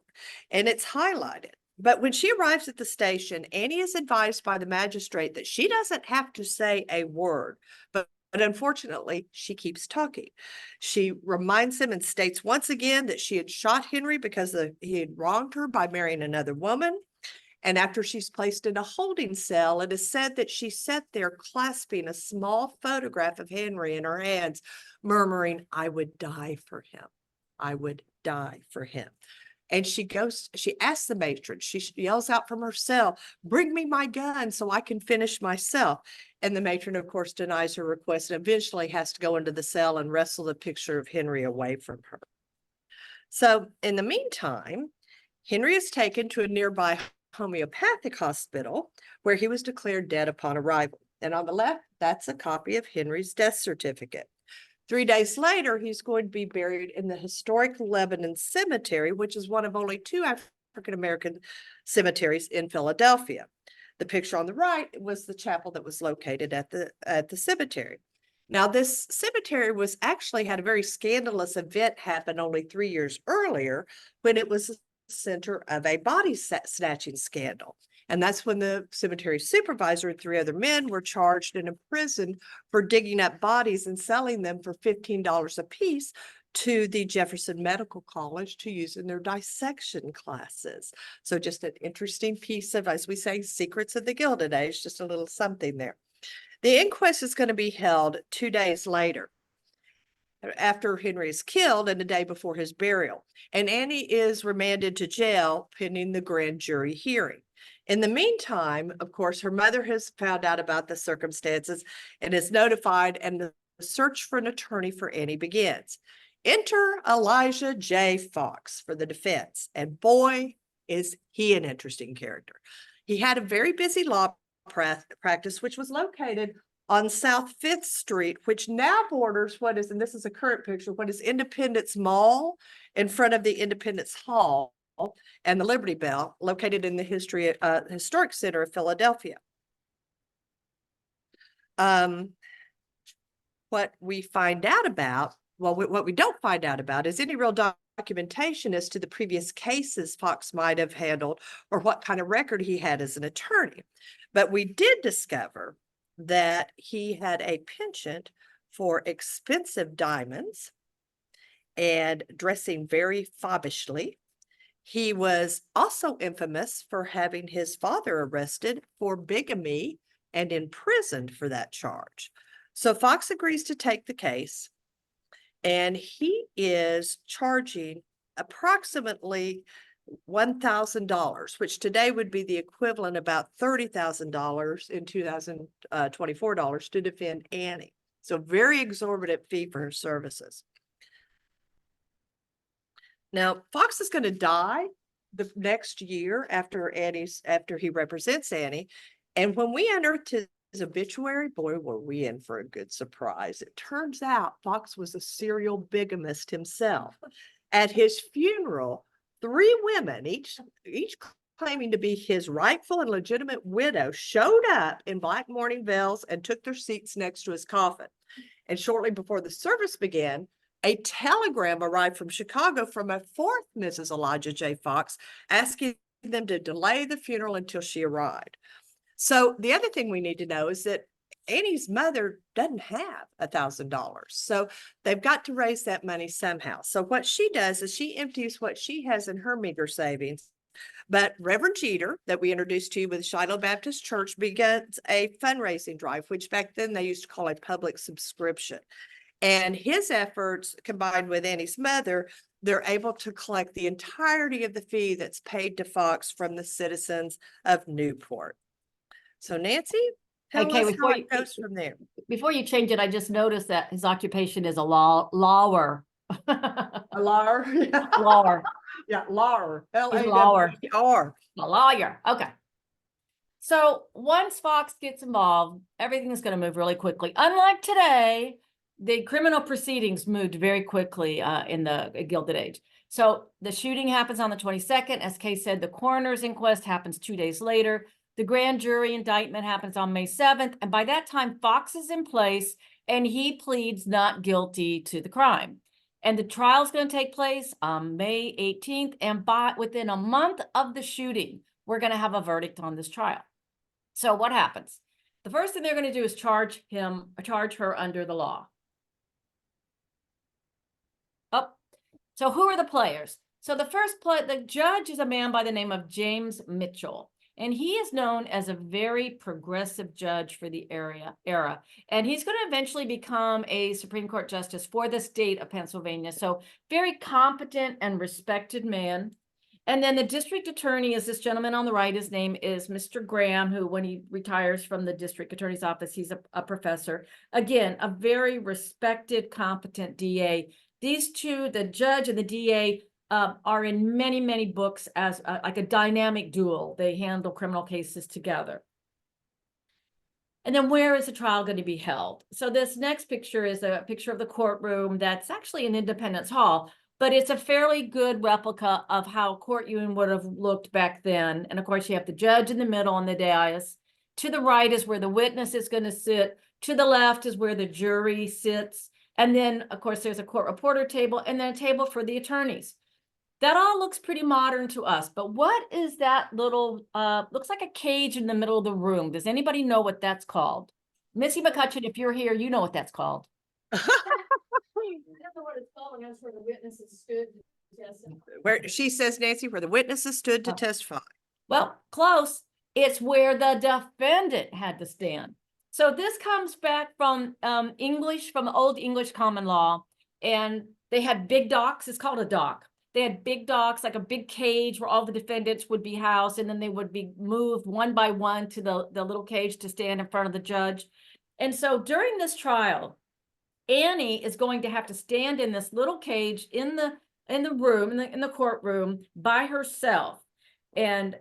and it's highlighted. But when she arrives at the station, Annie is advised by the magistrate that she doesn't have to say a word, but unfortunately, she keeps talking. She reminds him and states once again that she had shot Henry because he had wronged her by marrying another woman. And after she's placed in a holding cell, it is said that she sat there clasping a small photograph of Henry in her hands, murmuring, "I would die for him. I would die for him." And she asks the matron, she yells out from her cell, "Bring me my gun so I can finish myself." And the matron, of course, denies her request and eventually has to go into the cell and wrestle the picture of Henry away from her. So in the meantime, Henry is taken to a nearby homeopathic hospital where he was declared dead upon arrival. And on the left, that's a copy of Henry's death certificate. 3 days later, he's going to be buried in the historic Lebanon Cemetery, which is one of only 2 African-American cemeteries in Philadelphia. The picture on the right was the chapel that was located at the cemetery. Now, this cemetery was actually had a very scandalous event happen only 3 years earlier when it was the center of a body snatching scandal. And that's when the cemetery supervisor and 3 other men were charged and imprisoned for digging up bodies and selling them for $15 a piece to the Jefferson Medical College to use in their dissection classes. So just an interesting piece of, as we say, secrets of the Gilded Age, just a little something there. The inquest is going to be held 2 days later, after Henry is killed and the day before his burial. And Annie is remanded to jail pending the grand jury hearing. In the meantime, of course, her mother has found out about the circumstances and is notified, and the search for an attorney for Annie begins. Enter Elijah J. Fox for the defense. And boy, is he an interesting character. He had a very busy law practice, which was located on South 5th Street, which now borders what is, and this is a current picture, what is Independence Mall in front of the Independence Hall and the Liberty Bell, located in the historic center of Philadelphia. What we find out about, well, what we don't find out about is any real documentation as to the previous cases Fox might have handled or what kind of record he had as an attorney. But we did discover that he had a penchant for expensive diamonds and dressing very fobbishly. He was also infamous for having his father arrested for bigamy and imprisoned for that charge. So Fox agrees to take the case, and he is charging approximately $1,000, which today would be the equivalent about $30,000 in 2024 dollars to defend Annie. So very exorbitant fee for her services. Now, Fox is going to die the next year after he represents Annie. And when we unearthed his obituary, boy, were we in for a good surprise. It turns out Fox was a serial bigamist himself. At his funeral, 3 women, each claiming to be his rightful and legitimate widow, showed up in black mourning veils and took their seats next to his coffin. And shortly before the service began, a telegram arrived from Chicago from a 4th Mrs. Elijah J. Fox, asking them to delay the funeral until she arrived. So the other thing we need to know is that Annie's mother doesn't have $1,000. So they've got to raise that money somehow. So what she does is she empties what she has in her meager savings. But Reverend Jeter, that we introduced to you with Shiloh Baptist Church, begins a fundraising drive, which back then they used to call a public subscription. And his efforts, combined with Annie's mother, they're able to collect the entirety of the fee that's paid to Fox from the citizens of Newport. So Nancy, tell Okay, us how it goes from there. Before you change it, I just noticed that his occupation is a lawer. A lawyer? Lawyer. Yeah, lawyer. L-A-W-E-R. A lawyer. Okay. So once Fox gets involved, everything's going to move really quickly. Unlike today, the criminal proceedings moved very quickly in the Gilded Age. So the shooting happens on the 22nd. As Kay said, the coroner's inquest happens 2 days later. The grand jury indictment happens on May 7th. And by that time, Fox is in place and he pleads not guilty to the crime. And the trial is going to take place on May 18th. And within a month of the shooting, we're going to have a verdict on this trial. So what happens? The first thing they're going to do is charge her under the law. Oh, so who are the players? So the judge is a man by the name of James Mitchell. And he is known as a very progressive judge for the era. And he's going to eventually become a Supreme Court justice for the state of Pennsylvania. So very competent and respected man. And then the district attorney is this gentleman on the right. His name is Mr. Graham, who when he retires from the district attorney's office, he's a professor. Again, a very respected, competent DA. These two, the judge and the DA, are in many, many books as like a dynamic duo. They handle criminal cases together. And then where is the trial going to be held? So this next picture is a picture of the courtroom that's actually in Independence Hall, but it's a fairly good replica of how courtroom would have looked back then. And of course, you have the judge in the middle on the dais. To the right is where the witness is going to sit. To the left is where the jury sits. And then, of course, there's a court reporter table and then a table for the attorneys. That all looks pretty modern to us, but what is that little, looks like a cage in the middle of the room. Does anybody know what that's called? Missy McCutcheon, if you're here, you know what that's called. I don't know what it's called, and that's where the witnesses stood. Where she says, Nancy, where the witnesses stood to Oh. testify. Well, close. It's where the defendant had to stand. So this comes back from English, from the Old English common law, and they had big docks. It's called a dock. They had big docks, like a big cage where all the defendants would be housed, and then they would be moved one by one to the little cage to stand in front of the judge. And so during this trial, Annie is going to have to stand in this little cage in the room, in the courtroom by herself. And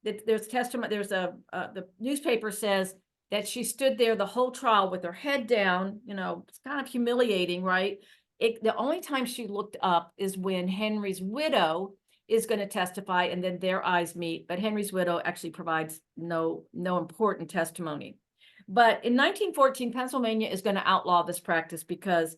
there's testimony, the newspaper says that she stood there the whole trial with her head down. You know, it's kind of humiliating, right? The only time she looked up is when Henry's widow is going to testify, and then their eyes meet. But Henry's widow actually provides no important testimony. But in 1914, Pennsylvania is going to outlaw this practice because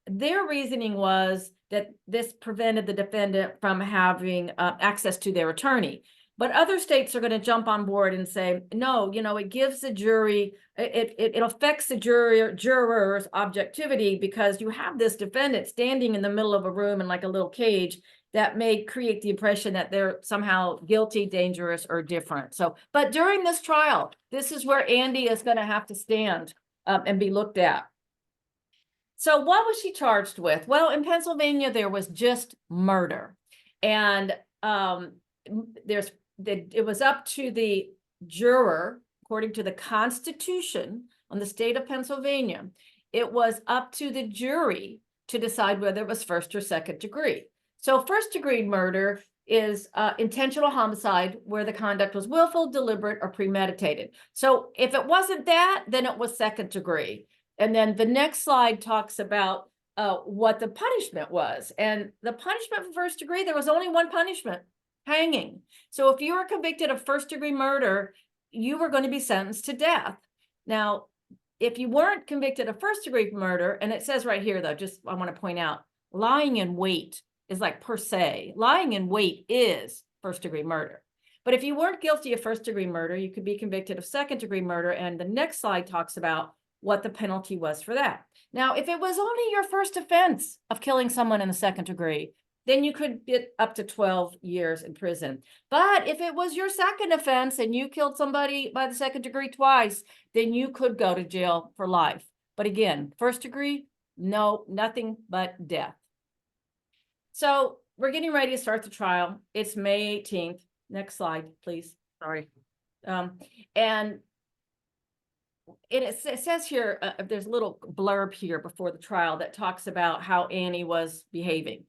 their reasoning was that this prevented the defendant from having access to their attorney. But other states are going to jump on board and say, no, you know, it gives the jury, it affects the juror's objectivity because you have this defendant standing in the middle of a room in like a little cage that may create the impression that they're somehow guilty, dangerous, or different. So, but during this trial, this is where Andy is going to have to stand and be looked at. So what was she charged with? Well, in Pennsylvania, there was just murder. And it was up to the juror, according to the Constitution on the state of Pennsylvania, it was up to the jury to decide whether it was first or second degree. So first degree murder is intentional homicide where the conduct was willful, deliberate, or premeditated. So if it wasn't that, then it was second degree. And then the next slide talks about what the punishment was. And the punishment for first degree, there was only one punishment: hanging. So if you were convicted of first degree murder, you were going to be sentenced to death. Now, if you weren't convicted of first degree murder, and it says right here, though, just I want to point out, lying in wait is like per se. Lying in wait is first degree murder. But if you weren't guilty of first degree murder, you could be convicted of second degree murder. And the next slide talks about what the penalty was for that. Now, if it was only your first offense of killing someone in the second degree, then you could get up to 12 years in prison. But if it was your second offense and you killed somebody by the second degree twice, then you could go to jail for life. But again, first degree, no, nothing but death. So we're getting ready to start the trial. It's May 18th. Next slide, please. Sorry. And it says here, there's a little blurb here before the trial that talks about how Annie was behaving.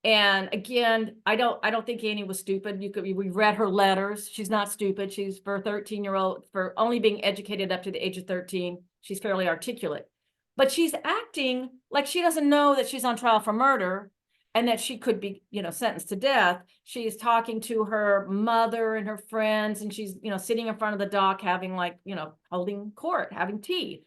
And again, I don't think Annie was stupid. We read her letters. She's not stupid. She's, for a 13-year-old, for only being educated up to the age of 13, she's fairly articulate. But she's acting like she doesn't know that she's on trial for murder and that she could be, sentenced to death. She's talking to her mother and her friends, and she's, sitting in front of the dock having holding court, having tea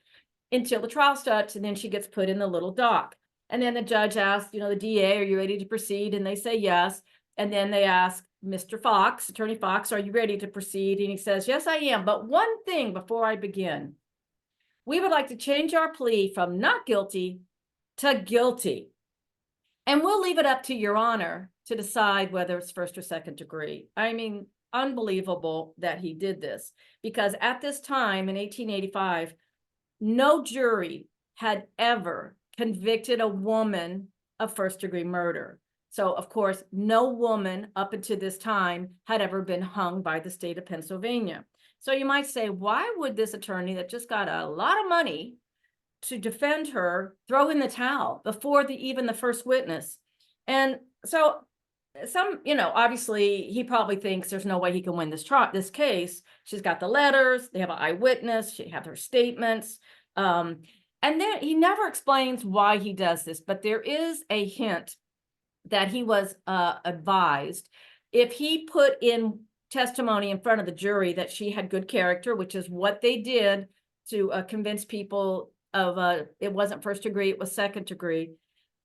until the trial starts, and then she gets put in the little dock. And then the judge asks, the DA, are you ready to proceed? And they say yes. And then they ask Mr. Fox, Attorney Fox, are you ready to proceed? And he says, yes, I am. But one thing before I begin, we would like to change our plea from not guilty to guilty. And we'll leave it up to your honor to decide whether it's first or second degree. I mean, unbelievable that he did this, because at this time in 1885, no jury had ever convicted a woman of first-degree murder. So, of course, no woman up until this time had ever been hung by the state of Pennsylvania. So you might say, why would this attorney that just got a lot of money to defend her throw in the towel before even the first witness? And so obviously he probably thinks there's no way he can win this case. She's got the letters, they have an eyewitness, she have her statements. And then he never explains why he does this, but there is a hint that he was advised, if he put in testimony in front of the jury that she had good character, which is what they did to convince people of it wasn't first degree, it was second degree,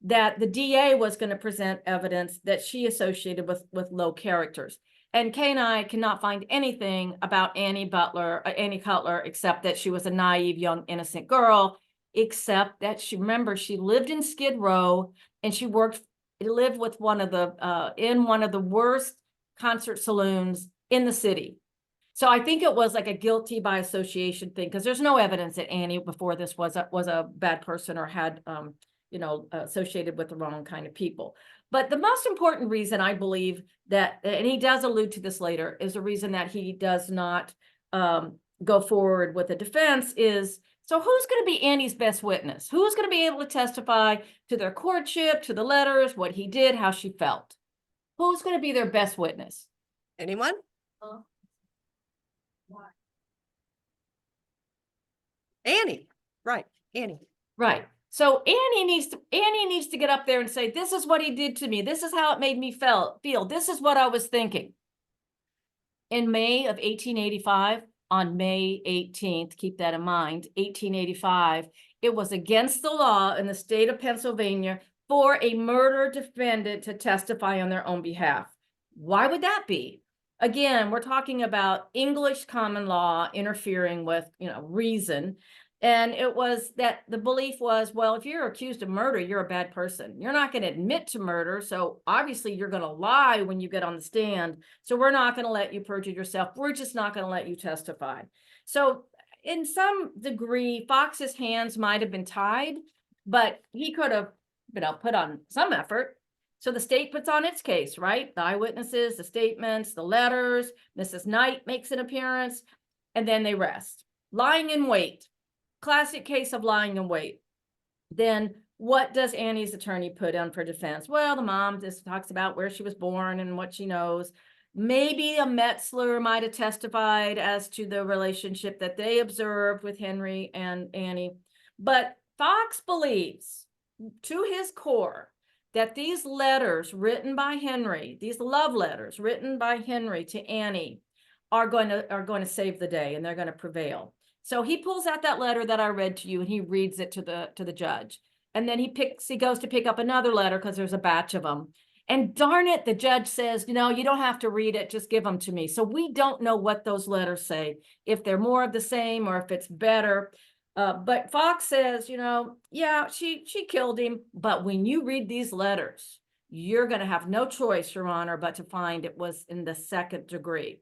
that the DA was going to present evidence that she associated with low characters. And Kay and I cannot find anything about Annie Cutler, except that she was a naive, young, innocent girl, except that she lived in Skid Row, and she lived with in one of the worst concert saloons in the city. So I think it was like a guilty by association thing, because there's no evidence that Annie before this was a bad person or had associated with the wrong kind of people. But the most important reason I believe that, and he does allude to this later, is the reason that he does not go forward with the defense is, so who's going to be Annie's best witness? Who's going to be able to testify to their courtship, to the letters, what he did, how she felt? Who's going to be their best witness? Anyone? Annie, right, Annie. Right. So Annie needs to get up there and say, this is what he did to me. This is how it made me feel. This is what I was thinking. In May of 1885, on May 18th, keep that in mind, 1885, it was against the law in the state of Pennsylvania for a murder defendant to testify on their own behalf. Why would that be? Again, we're talking about English common law interfering with, reason. And it was that the belief was, well, if you're accused of murder, you're a bad person. You're not going to admit to murder. So obviously you're going to lie when you get on the stand. So we're not going to let you perjure yourself. We're just not going to let you testify. So in some degree, Fox's hands might have been tied, but he could have, put on some effort. So the state puts on its case, right? The eyewitnesses, the statements, the letters, Mrs. Knight makes an appearance, and then they rest. Lying in wait. Classic case of lying in wait. Then what does Annie's attorney put on for defense? Well, the mom just talks about where she was born and what she knows. Maybe a Metzler might have testified as to the relationship that they observed with Henry and Annie. But Fox believes to his core that these letters written by Henry, these love letters written by Henry to Annie are going to save the day, and they're going to prevail. So he pulls out that letter that I read to you, and he reads it to the judge. And then he goes to pick up another letter because there's a batch of them. And darn it, the judge says, you don't have to read it, just give them to me. So we don't know what those letters say, if they're more of the same or if it's better. But Fox says, yeah, she killed him. But when you read these letters, you're going to have no choice, Your Honor, but to find it was in the second degree.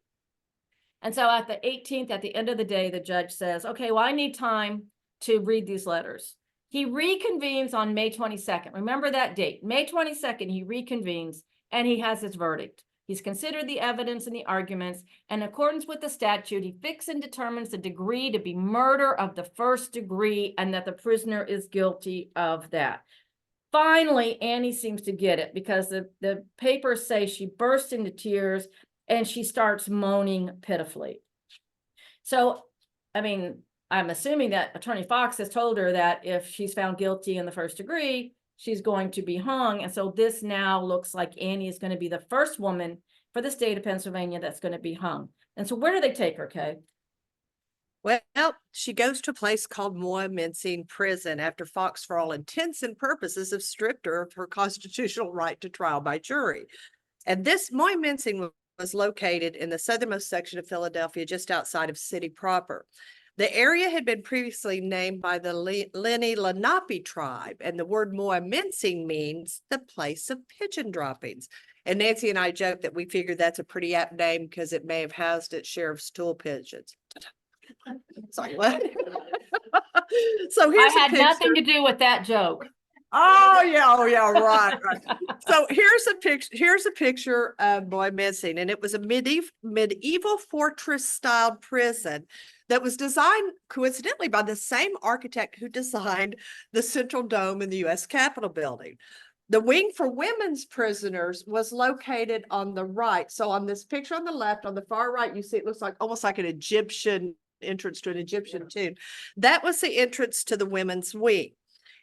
And so at the 18th, at the end of the day, the judge says, okay, well, I need time to read these letters. He reconvenes on May 22nd. Remember that date, May 22nd, he reconvenes and he has his verdict. He's considered the evidence and the arguments, and in accordance with the statute, he fixes and determines the degree to be murder of the first degree and that the prisoner is guilty of that. Finally, Annie seems to get it because the papers say she burst into tears and she starts moaning pitifully. So, I'm assuming that Attorney Fox has told her that if she's found guilty in the first degree, she's going to be hung. And so this now looks like Annie is going to be the first woman for the state of Pennsylvania that's going to be hung. And so where do they take her, Kay? Well, she goes to a place called Moy-Mincing Prison after Fox, for all intents and purposes, have stripped her of her constitutional right to trial by jury. And this Moy-Mincing was located in the southernmost section of Philadelphia, just outside of city proper. The area had been previously named by the Lenni Lenape tribe, and the word Moy-Mincing means the place of pigeon droppings. And Nancy and I joked that we figured that's a pretty apt name because it may have housed its share of stool pigeons. Sorry, what? So I here's a had nothing picture. to do with that joke. Oh, yeah, right, right. So here's a picture of boy missing, and it was a medieval fortress style prison that was designed coincidentally by the same architect who designed the Central Dome in the US Capitol building. The wing for women's prisoners was located on the right. So on this picture on the left, on the far right, you see it looks like almost like an Egyptian entrance to an Egyptian tomb. That was the entrance to the women's wing.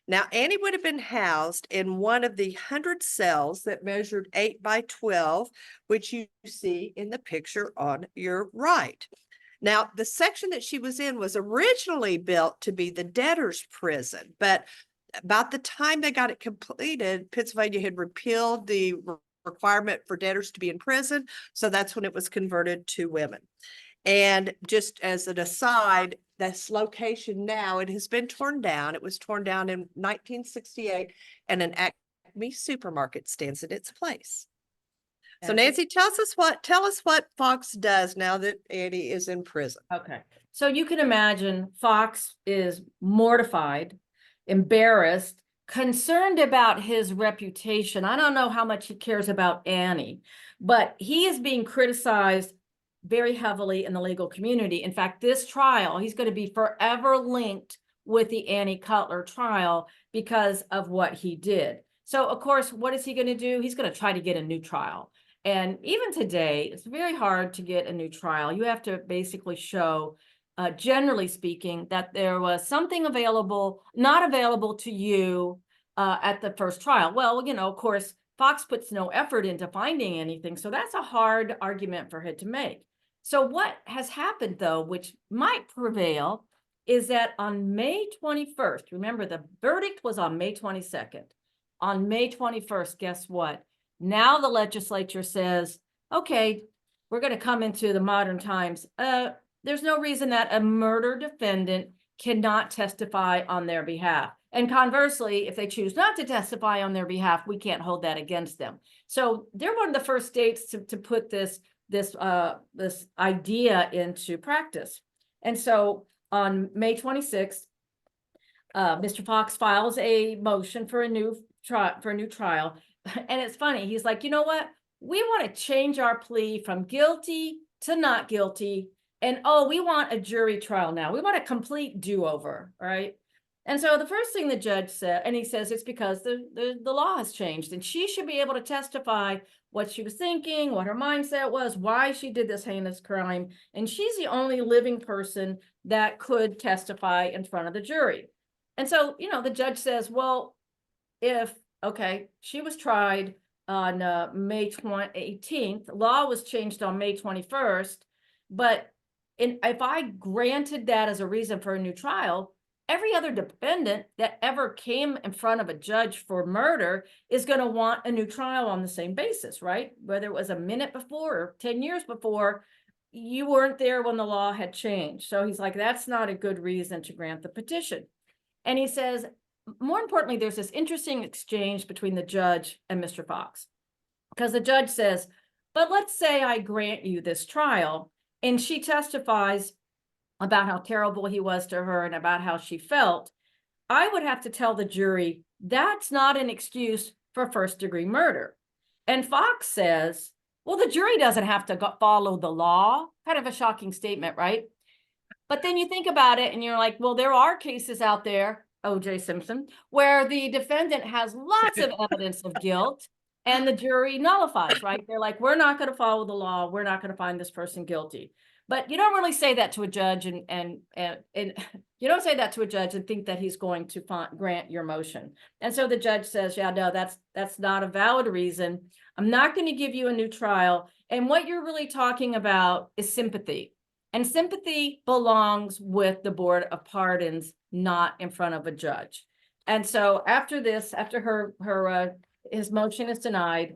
Now, Annie would have been housed in one of the 100 cells that measured 8 by 12, which you see in the picture on your right. Now, the section that she was in was originally built to be the debtor's prison, but about the time they got it completed, Pennsylvania had repealed the requirement for debtors to be in prison. So that's when it was converted to women. And just as an aside, this location now, it has been torn down. It was torn down in 1968 and an Acme supermarket stands in its place. So Nancy, tell us what Fox does now that Annie is in prison. Okay, so you can imagine Fox is mortified, embarrassed, concerned about his reputation. I don't know how much he cares about Annie, but he is being criticized very heavily in the legal community. In fact, this trial, he's going to be forever linked with the Annie Cutler trial because of what he did. So of course, what is he going to do? He's going to try to get a new trial. And even today, it's very hard to get a new trial. You have to basically show, generally speaking, that there was something available, not available to you at the first trial. Well, you know, of course, Fox puts no effort into finding anything. So that's a hard argument for him to make. So what has happened, though, which might prevail, is that on May 21st, remember the verdict was on May 22nd. On May 21st, guess what? Now the legislature says, okay, we're going to come into the modern times. There's no reason that a murder defendant cannot testify on their behalf. And conversely, if they choose not to testify on their behalf, we can't hold that against them. So they're one of the first states to put this idea into practice. And so on May 26th, Mr. Fox files a motion for a new trial. And it's funny, he's like, you know what? We want to change our plea from guilty to not guilty. And oh, we want a jury trial now. We want a complete do-over, right? And so the first thing the judge said, and he says it's because the law has changed and she should be able to testify what she was thinking, what her mindset was, why she did this heinous crime. And she's the only living person that could testify in front of the jury. And so, you know, the judge says, well, okay, she was tried on May 18th, law was changed on May 21st, but if I granted that as a reason for a new trial, every other defendant that ever came in front of a judge for murder is going to want a new trial on the same basis, right? Whether it was a minute before or 10 years before, you weren't there when the law had changed. So he's like, that's not a good reason to grant the petition. And he says, more importantly, there's this interesting exchange between the judge and Mr. Fox, because the judge says, but let's say I grant you this trial and she testifies about how terrible he was to her and about how she felt. I would have to tell the jury that's not an excuse for first-degree murder. And Fox says, well, the jury doesn't have to follow the law. Kind of a shocking statement, right? But then you think about it and you're like, well, there are cases out there, O.J. Simpson, where the defendant has lots of evidence of guilt and the jury nullifies, right? They're like, we're not going to follow the law. We're not going to find this person guilty. But you don't really say that to a judge and you don't say that to a judge and think that he's going to grant your motion. And so the judge says, yeah, no, that's not a valid reason. I'm not going to give you a new trial. And what you're really talking about is sympathy. And sympathy belongs with the Board of Pardons, not in front of a judge. And so after this, after his motion is denied,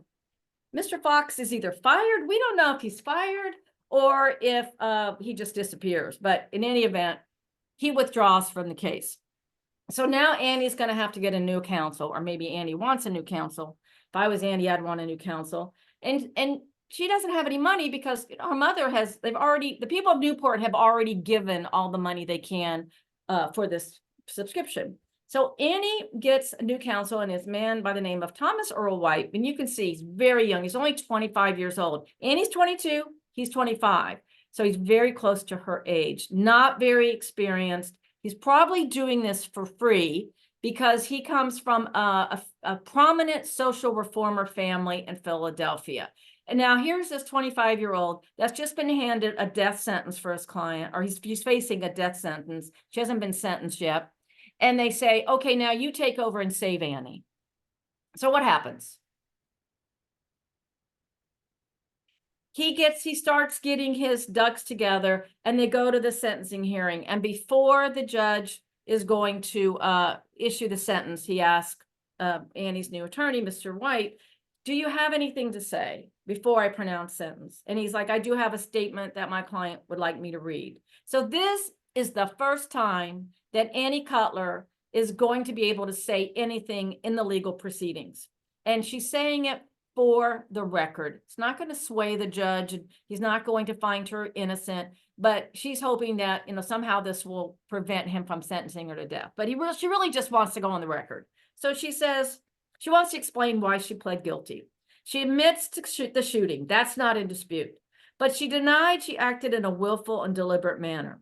Mr. Fox is either fired. We don't know if he's fired or if he just disappears. But in any event, he withdraws from the case. So now Annie's going to have to get a new counsel, or maybe Annie wants a new counsel. If I was Annie, I'd want a new counsel. And she doesn't have any money because her mother has, the people of Newport have already given all the money they can for this subscription. So Annie gets a new counsel, and his man by the name of Thomas Earl White. And you can see he's very young. He's only 25 years old. Annie's 22, he's 25. So he's very close to her age, not very experienced. He's probably doing this for free because he comes from a prominent social reformer family in Philadelphia. And now here's this 25-year-old that's just been handed a death sentence for his client, or he's facing a death sentence. She hasn't been sentenced yet. And they say, okay, now you take over and save Annie. So what happens? He starts getting his ducks together, and they go to the sentencing hearing. And before the judge is going to issue the sentence, he asks Annie's new attorney, Mr. White, do you have anything to say before I pronounce sentence? And he's like, I do have a statement that my client would like me to read. So this is the first time that Annie Cutler is going to be able to say anything in the legal proceedings. And she's saying it for the record. It's not going to sway the judge, and he's not going to find her innocent, but she's hoping that, somehow this will prevent him from sentencing her to death. But she really just wants to go on the record. So she says she wants to explain why she pled guilty. She admits to the shooting. That's not in dispute. But she denied she acted in a willful and deliberate manner.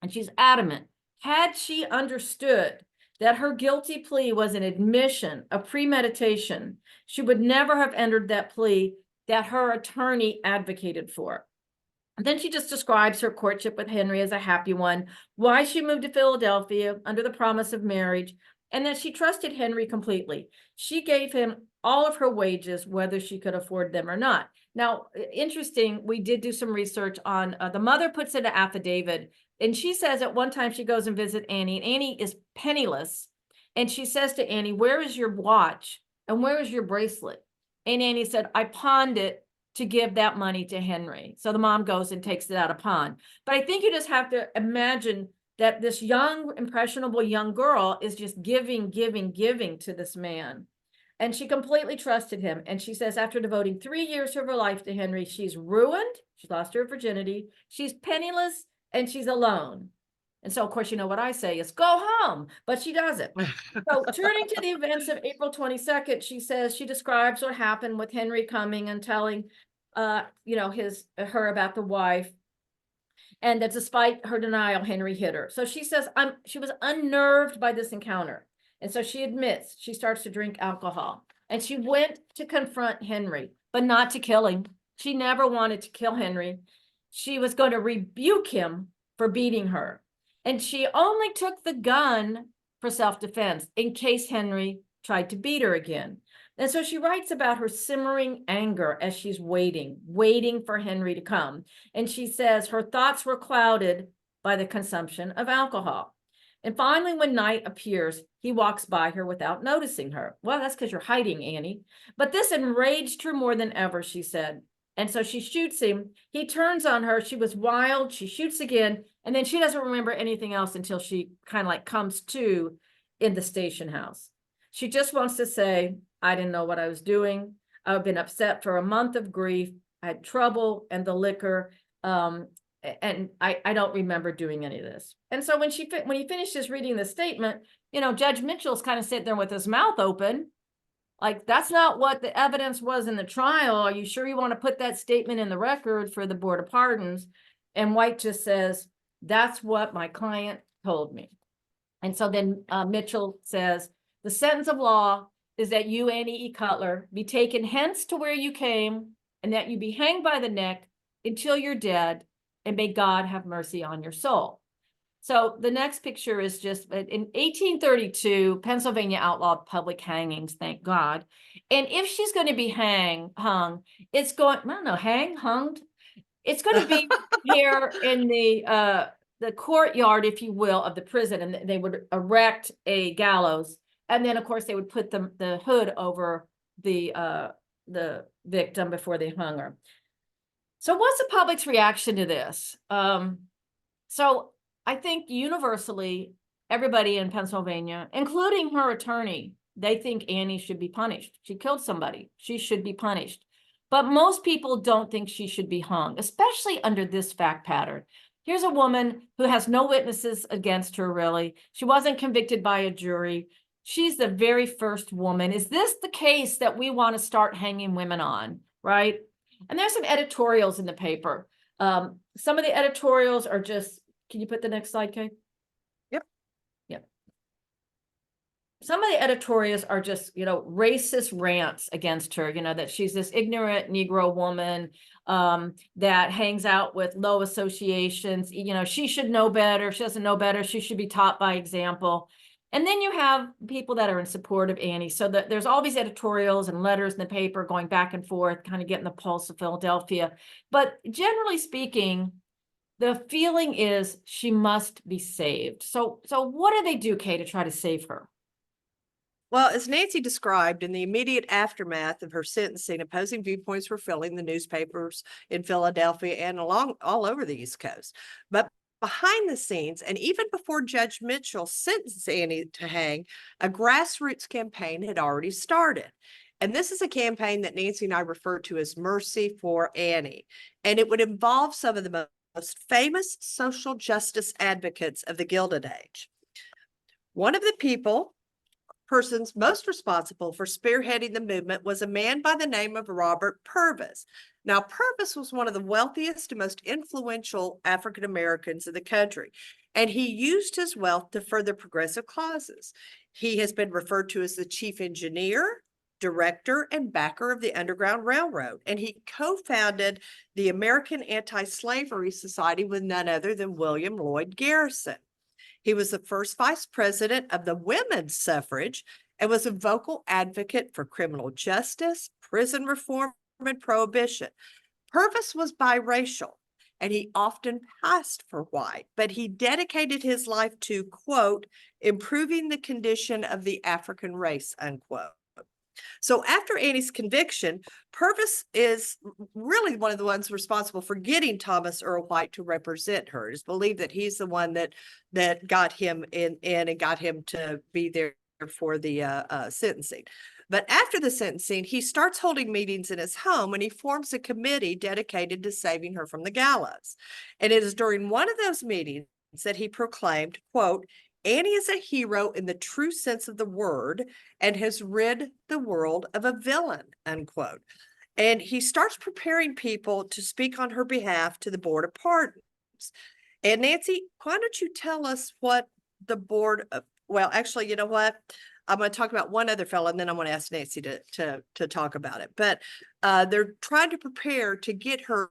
And she's adamant, had she understood that her guilty plea was an admission of premeditation, she would never have entered that plea that her attorney advocated for. And then she just describes her courtship with Henry as a happy one, why she moved to Philadelphia under the promise of marriage, and that she trusted Henry completely. She gave him all of her wages, whether she could afford them or not. Now, interesting, we did do some research on, the mother puts in an affidavit, and she says at one time she goes and visits Annie, and Annie is penniless. And she says to Annie, where is your watch? And where is your bracelet? And Annie said, I pawned it to give that money to Henry. So the mom goes and takes it out of pawn. But I think you just have to imagine that this young, impressionable young girl is just giving to this man. And she completely trusted him. And she says, after devoting 3 years of her life to Henry, she's ruined. She's lost her virginity. She's penniless, and she's alone. And so, of course, you know what I say is go home, but she doesn't. So turning to the events of April 22nd, she says, she describes what happened with Henry coming and telling, her about the wife. And that despite her denial, Henry hit her. So she says, she was unnerved by this encounter. And so she admits she starts to drink alcohol. And she went to confront Henry, but not to kill him. She never wanted to kill Henry. She was going to rebuke him for beating her. And she only took the gun for self-defense in case Henry tried to beat her again. And so she writes about her simmering anger as she's waiting for Henry to come. And she says her thoughts were clouded by the consumption of alcohol. And finally, when night appears, he walks by her without noticing her. Well, that's because you're hiding, Annie. But this enraged her more than ever, she said. And so she shoots him. He turns on her. She was wild. She shoots again. And then she doesn't remember anything else until she kind of like comes to in the station house. She just wants to say, I didn't know what I was doing. I've been upset for a month of grief. I had trouble and the liquor. And I don't remember doing any of this. And so when he finishes reading the statement, Judge Mitchell's kind of sitting there with his mouth open. Like, that's not what the evidence was in the trial. Are you sure you want to put that statement in the record for the Board of Pardons? And White just says, that's what my client told me. And so then Mitchell says, the sentence of law is that you, Annie E. Cutler, be taken hence to where you came, and that you be hanged by the neck until you're dead, and may God have mercy on your soul. So the next picture is just in 1832, Pennsylvania outlawed public hangings, thank God. And if she's going to be hung, it's going, I don't know, hunged. It's going to be here in the courtyard, if you will, of the prison, and they would erect a gallows. And then, of course, they would put the hood over the victim before they hung her. So what's the public's reaction to this? So I think universally, everybody in Pennsylvania, including her attorney, they think Annie should be punished. She killed somebody. She should be punished. but most people don't think she should be hung, especially under this fact pattern. Here's a woman who has no witnesses against her, really. She wasn't convicted by a jury. She's the very first woman. Is this the case that we want to start hanging women on, right? And there's some editorials in the paper. Some of the editorials are just, can you put the next slide, Kate? Yep. Yep. Some of the editorials are just, racist rants against her, that she's this ignorant Negro woman that hangs out with low associations. She should know better. She doesn't know better. She should be taught by example. And then you have people that are in support of Annie. So that there's all these editorials and letters in the paper going back and forth, kind of getting the pulse of Philadelphia. But generally speaking, the feeling is she must be saved. So what do they do, Kay, to try to save her? Well, as Nancy described, in the immediate aftermath of her sentencing, opposing viewpoints were filling the newspapers in Philadelphia and all over the East Coast. But behind the scenes, and even before Judge Mitchell sentenced Annie to hang, a grassroots campaign had already started. And this is a campaign that Nancy and I refer to as Mercy for Annie. And it would involve some of the most famous social justice advocates of the Gilded Age. One of the persons most responsible for spearheading the movement was a man by the name of Robert Purvis. Now, Purvis was one of the wealthiest and most influential African Americans in the country, and he used his wealth to further progressive causes. He has been referred to as the chief engineer, director, and backer of the Underground Railroad, and he co-founded the American Anti-Slavery Society with none other than William Lloyd Garrison. He was the first vice president of the women's suffrage and was a vocal advocate for criminal justice, prison reform, and prohibition. Purvis was biracial, and he often passed for white, but he dedicated his life to, quote, improving the condition of the African race, unquote. So after Annie's conviction, Purvis is really one of the ones responsible for getting Thomas Earl White to represent her. It's believed that he's the one that got him in and got him to be there for the sentencing. But after the sentencing, he starts holding meetings in his home and he forms a committee dedicated to saving her from the gallows. And it is during one of those meetings that he proclaimed, quote, Annie is a hero in the true sense of the word and has rid the world of a villain, unquote. And he starts preparing people to speak on her behalf to the Board of Pardons. And Nancy, why don't you tell us what the board of, well, actually, you know what? I'm going to talk about one other fellow, and then I'm going to ask Nancy to talk about it. But they're trying to prepare to get her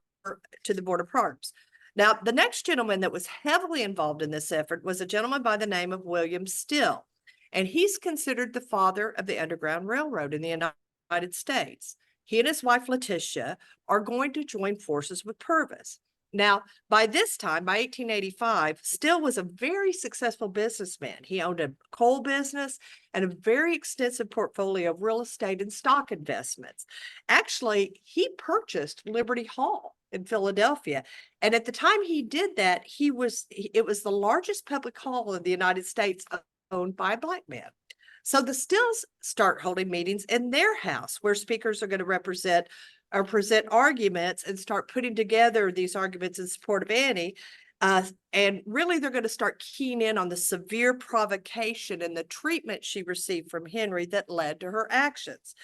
to the Board of Pardons. Now, the next gentleman that was heavily involved in this effort was a gentleman by the name of William Still, and he's considered the father of the Underground Railroad in the United States. He and his wife, Letitia, are going to join forces with Purvis. Now, by this time, by 1885, Still was a very successful businessman. He owned a coal business and a very extensive portfolio of real estate and stock investments. Actually, he purchased Liberty Hall in Philadelphia. And at the time he did that, it was the largest public hall in the United States owned by a black man. So the Stills start holding meetings in their house where speakers are going to present arguments and start putting together these arguments in support of Annie. And really, they're going to start keying in on the severe provocation and the treatment she received from Henry that led to her actions.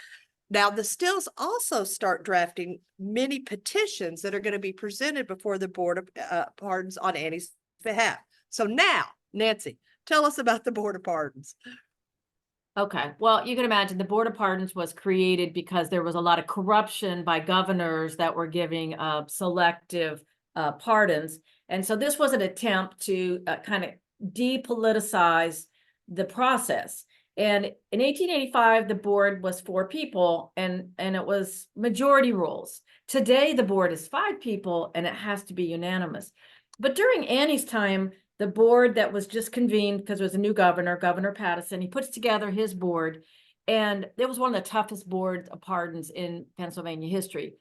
Now, the Stills also start drafting many petitions that are going to be presented before the Board of Pardons on Annie's behalf. So now, Nancy, tell us about the Board of Pardons. Okay, well, you can imagine the Board of Pardons was created because there was a lot of corruption by governors that were giving selective pardons. And so this was an attempt to kind of depoliticize the process. And in 1885, the board was 4 people and it was majority rules. Today, the board is 5 people and it has to be unanimous. But during Annie's time, the board that was just convened because it was a new governor, Governor Pattison, he puts together his board. And it was one of the toughest boards of pardons in Pennsylvania history.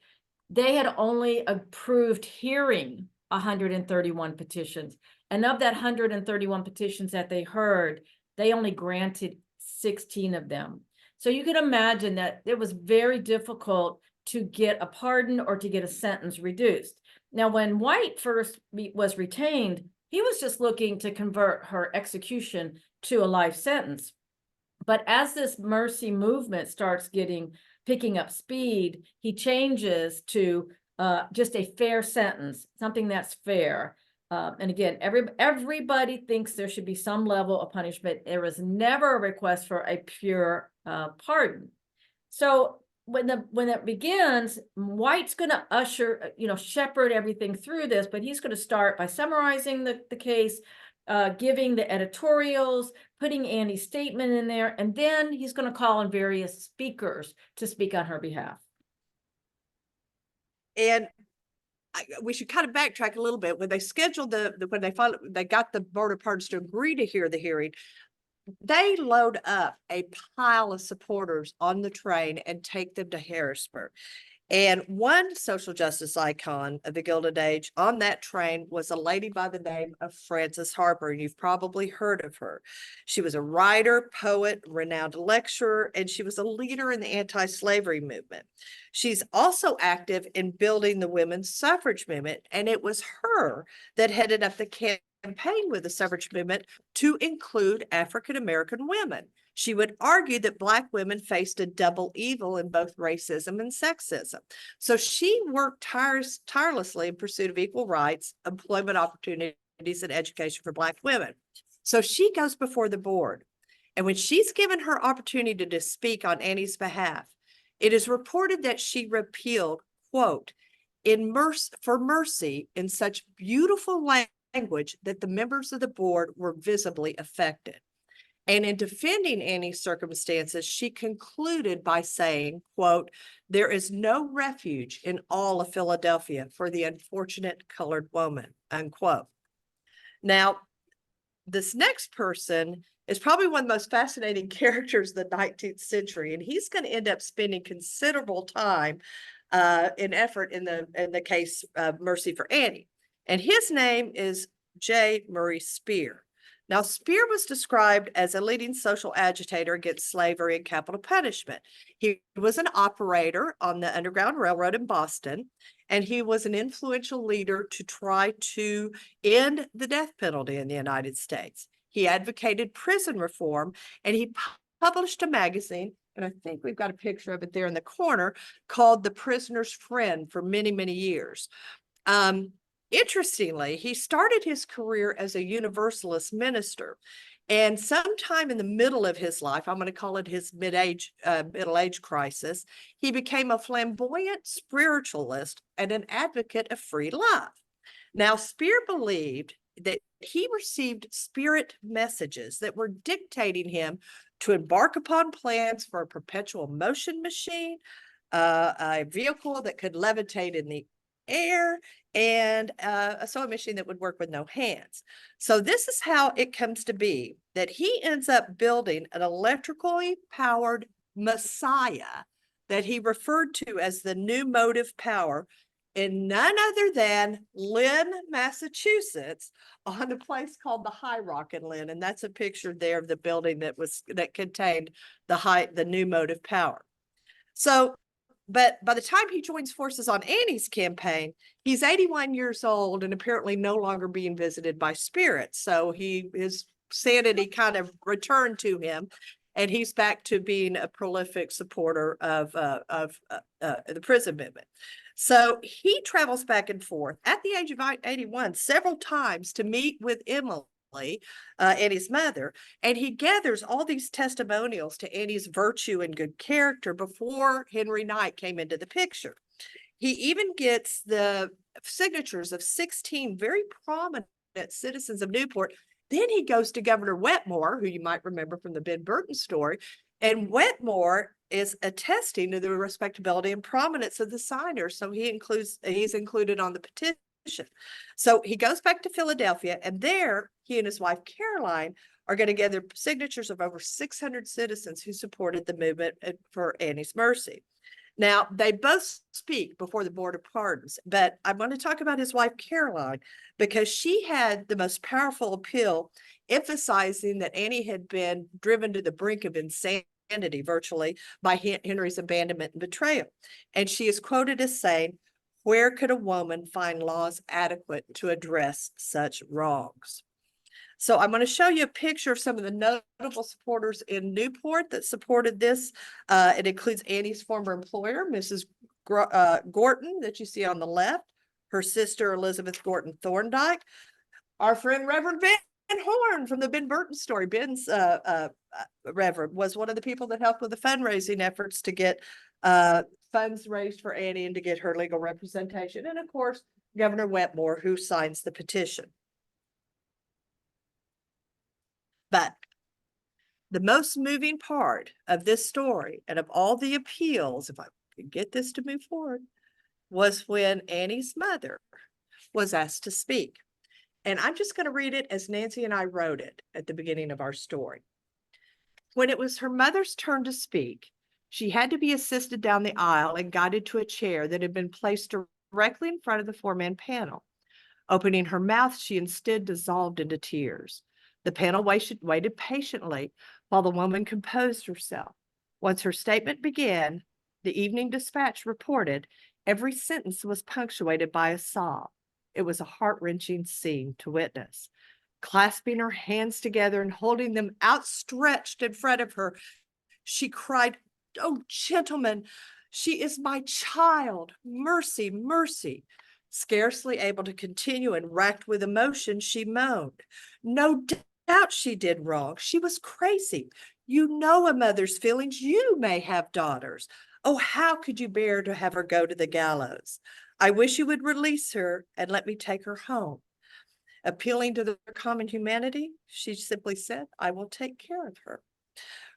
They had only approved hearing 131 petitions. And of that 131 petitions that they heard, they only granted 16 of them. So you can imagine that it was very difficult to get a pardon or to get a sentence reduced. Now, when White first was retained, he was just looking to convert her execution to a life sentence. But as this mercy movement starts picking up speed, he changes to just a fair sentence, something that's fair. And again, everybody thinks there should be some level of punishment. There was never a request for a pure pardon. So when that begins, White's going to usher, shepherd everything through this, but he's going to start by summarizing the case, giving the editorials, putting Annie's statement in there, and then he's going to call on various speakers to speak on her behalf. And we should kind of backtrack a little bit. When they scheduled when they got the Board of Pardons to agree to hear the hearing, they load up a pile of supporters on the train and take them to Harrisburg. And one social justice icon of the Gilded Age on that train was a lady by the name of Frances Harper, and you've probably heard of her. She was a writer, poet, renowned lecturer, and she was a leader in the anti-slavery movement. She's also active in building the women's suffrage movement, and it was her that headed up the campaign with the suffrage movement to include African-American women. She would argue that Black women faced a double evil in both racism and sexism. So she worked tirelessly in pursuit of equal rights, employment opportunities, and education for Black women. So she goes before the board. And when she's given her opportunity to speak on Annie's behalf, it is reported that she repealed, quote, for mercy in such beautiful language that the members of the board were visibly affected. And in defending Annie's circumstances, she concluded by saying, quote, there is no refuge in all of Philadelphia for the unfortunate colored woman, unquote. Now, this next person is probably one of the most fascinating characters of the 19th century, and he's going to end up spending considerable time in effort in the case Mercy for Annie. And his name is J. Murray Spear. Now, Spear was described as a leading social agitator against slavery and capital punishment. He was an operator on the Underground Railroad in Boston, and he was an influential leader to try to end the death penalty in the United States. He advocated prison reform, and he published a magazine, and I think we've got a picture of it there in the corner, called The Prisoner's Friend for many, many years. Interestingly, he started his career as a Universalist minister, and sometime in the middle of his life, I'm going to call it his middle age crisis, he became a flamboyant spiritualist and an advocate of free love. Now, Spear believed that he received spirit messages that were dictating him to embark upon plans for a perpetual motion machine, a vehicle that could levitate in the air, and a sewing machine that would work with no hands. So this is how it comes to be that he ends up building an electrically powered Messiah that he referred to as the new motive power in none other than Lynn, Massachusetts, on a place called the High Rock in Lynn. And that's a picture there of the building that contained the new motive power. So, but by the time he joins forces on Annie's campaign, he's 81 years old and apparently no longer being visited by spirits. So his sanity kind of returned to him, and he's back to being a prolific supporter of the prison movement. So he travels back and forth at the age of 81 several times to meet with Emily, Annie's mother, and he gathers all these testimonials to Annie's virtue and good character before Henry Knight came into the picture. He even gets the signatures of 16 very prominent citizens of Newport. Then he goes to Governor Wetmore, who you might remember from the Ben Burton story, and Wetmore is attesting to the respectability and prominence of the signer. So he's included on the petition. So he goes back to Philadelphia, and there he and his wife Caroline are going to gather signatures of over 600 citizens who supported the movement for Annie's Mercy. Now, they both speak before the Board of Pardons, but I want to talk about his wife Caroline because she had the most powerful appeal, emphasizing that Annie had been driven to the brink of insanity insanity virtually by Henry's abandonment and betrayal. And she is quoted as saying, "Where could a woman find laws adequate to address such wrongs?" So I'm going to show you a picture of some of the notable supporters in Newport that supported this. It includes Annie's former employer, Mrs. Gorton, that you see on the left, her sister, Elizabeth Gorton Thorndike, our friend Reverend Ben Horn from the Ben Burton story. Ben's Reverend was one of the people that helped with the fundraising efforts to get funds raised for Annie and to get her legal representation. And of course, Governor Wetmore, who signs the petition. But the most moving part of this story and of all the appeals, if I could get this to move forward, was when Annie's mother was asked to speak. And I'm just going to read it as Nancy and I wrote it at the beginning of our story. When it was her mother's turn to speak, she had to be assisted down the aisle and guided to a chair that had been placed directly in front of the four-man panel. Opening her mouth, she instead dissolved into tears. The panel waited patiently while the woman composed herself. Once her statement began, the Evening Dispatch reported every sentence was punctuated by a sob. It was a heart-wrenching scene to witness. Clasping her hands together and holding them outstretched in front of her, she cried, "Oh, gentlemen, she is my child. Mercy, mercy." Scarcely able to continue and racked with emotion, she moaned. "No doubt she did wrong. She was crazy. You know a mother's feelings. You may have daughters. Oh, how could you bear to have her go to the gallows? I wish you would release her and let me take her home." Appealing to their common humanity, she simply said, "I will take care of her."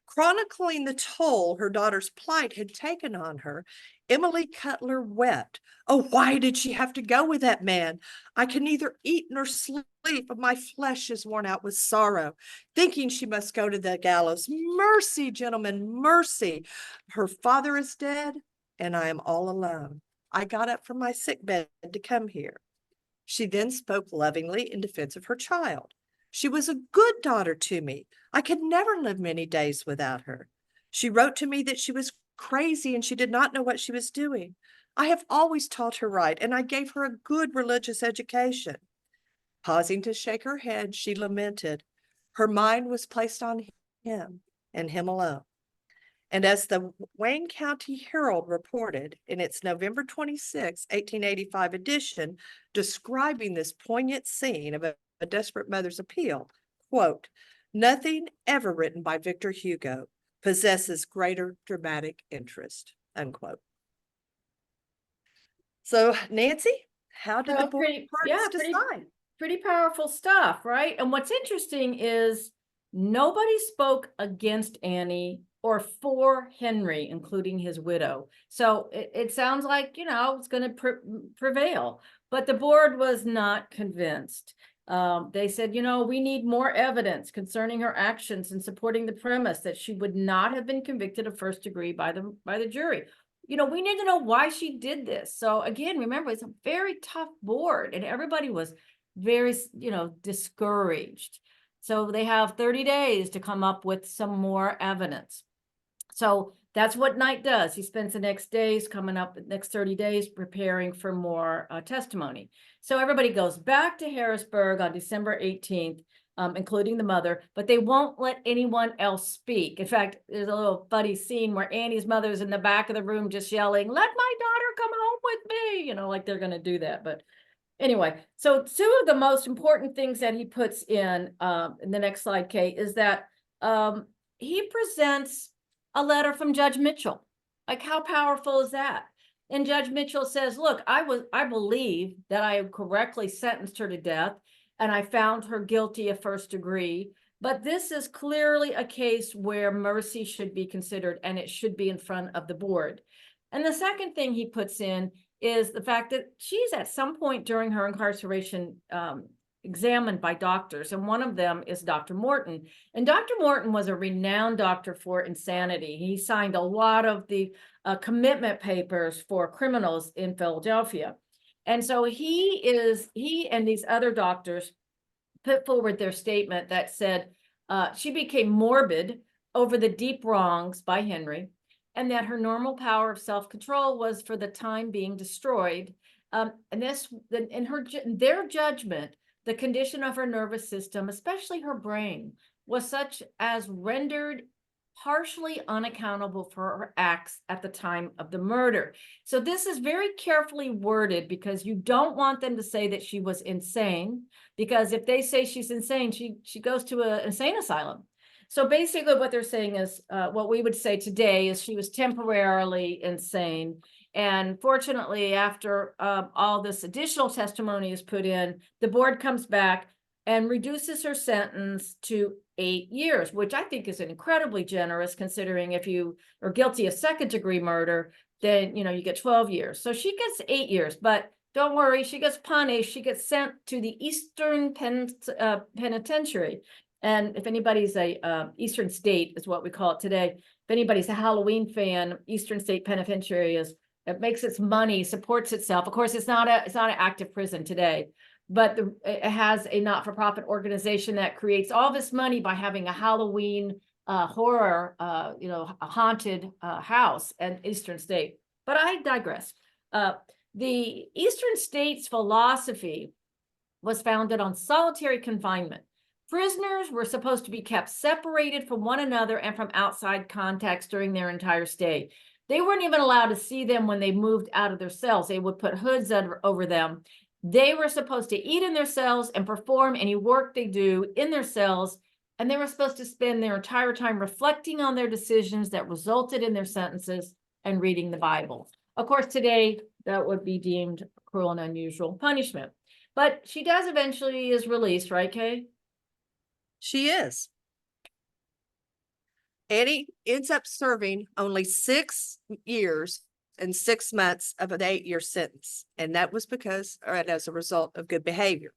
Chronicling the toll her daughter's plight had taken on her, Emily Cutler wept. "Oh, why did she have to go with that man? I can neither eat nor sleep, and my flesh is worn out with sorrow, thinking she must go to the gallows. Mercy, gentlemen, mercy. Her father is dead, and I am all alone. I got up from my sick bed to come here." She then spoke lovingly in defense of her child. "She was a good daughter to me. I could never live many days without her. She wrote to me that she was crazy and she did not know what she was doing. I have always taught her right, and I gave her a good religious education." Pausing to shake her head, she lamented, her mind was placed on him and him alone. And as the Wayne County Herald reported in its November 26, 1885 edition, describing this poignant scene of a desperate mother's appeal, quote, "Nothing ever written by Victor Hugo possesses greater dramatic interest," unquote. So, Nancy, how did the board decide? Pretty powerful stuff, right? And what's interesting is nobody spoke against Annie or for Henry, including his widow. So it sounds like, it's going to prevail. But the board was not convinced. They said, we need more evidence concerning her actions and supporting the premise that she would not have been convicted of first degree by the jury. We need to know why she did this. So again, remember, it's a very tough board and everybody was very, discouraged. So they have 30 days to come up with some more evidence. So that's what Knight does. He spends the next 30 days preparing for more testimony. So everybody goes back to Harrisburg on December 18th, including the mother, but they won't let anyone else speak. In fact, there's a little funny scene where Annie's mother's in the back of the room just yelling, "Let my daughter come home with me," like they're going to do that. But anyway, so two of the most important things that he puts in the next slide, Kate, is that he presents a letter from Judge Mitchell. Like, how powerful is that? And Judge Mitchell says, "Look, I believe that I correctly sentenced her to death and I found her guilty of first degree, but this is clearly a case where mercy should be considered and it should be in front of the board." And the second thing he puts in is the fact that she's at some point during her incarceration examined by doctors, and one of them is Dr. Morton. And Dr. Morton was a renowned doctor for insanity. He signed a lot of the commitment papers for criminals in Philadelphia. And so he and these other doctors put forward their statement that said she became morbid over the deep wrongs by Henry, and that her normal power of self-control was for the time being destroyed. And in their judgment, the condition of her nervous system, especially her brain, was such as rendered partially unaccountable for her acts at the time of the murder. So this is very carefully worded because you don't want them to say that she was insane, because if they say she's insane, she goes to an insane asylum. So basically what they're saying is, what we would say today is she was temporarily insane. And fortunately, after all this additional testimony is put in, the board comes back and reduces her sentence to 8 years, which I think is incredibly generous, considering if you are guilty of second-degree murder, then you get 12 years. So she gets 8 years, but don't worry, she gets punished. She gets sent to the Eastern Penitentiary. And if anybody's Eastern State is what we call it today. If anybody's a Halloween fan, Eastern State Penitentiary it makes its money, supports itself. Of course, it's not an active prison today, but it has a not-for-profit organization that creates all this money by having a Halloween horror, a haunted house at Eastern State. But I digress. The Eastern State's philosophy was founded on solitary confinement. Prisoners were supposed to be kept separated from one another and from outside contacts during their entire stay. They weren't even allowed to see them when they moved out of their cells. They would put hoods over them. They were supposed to eat in their cells and perform any work they do in their cells. And they were supposed to spend their entire time reflecting on their decisions that resulted in their sentences and reading the Bible. Of course, today that would be deemed cruel and unusual punishment. But she does eventually is released, right, Kay? She is. Annie ends up serving only 6 years and 6 months of an 8-year sentence. And that was because, or as a result of good behavior.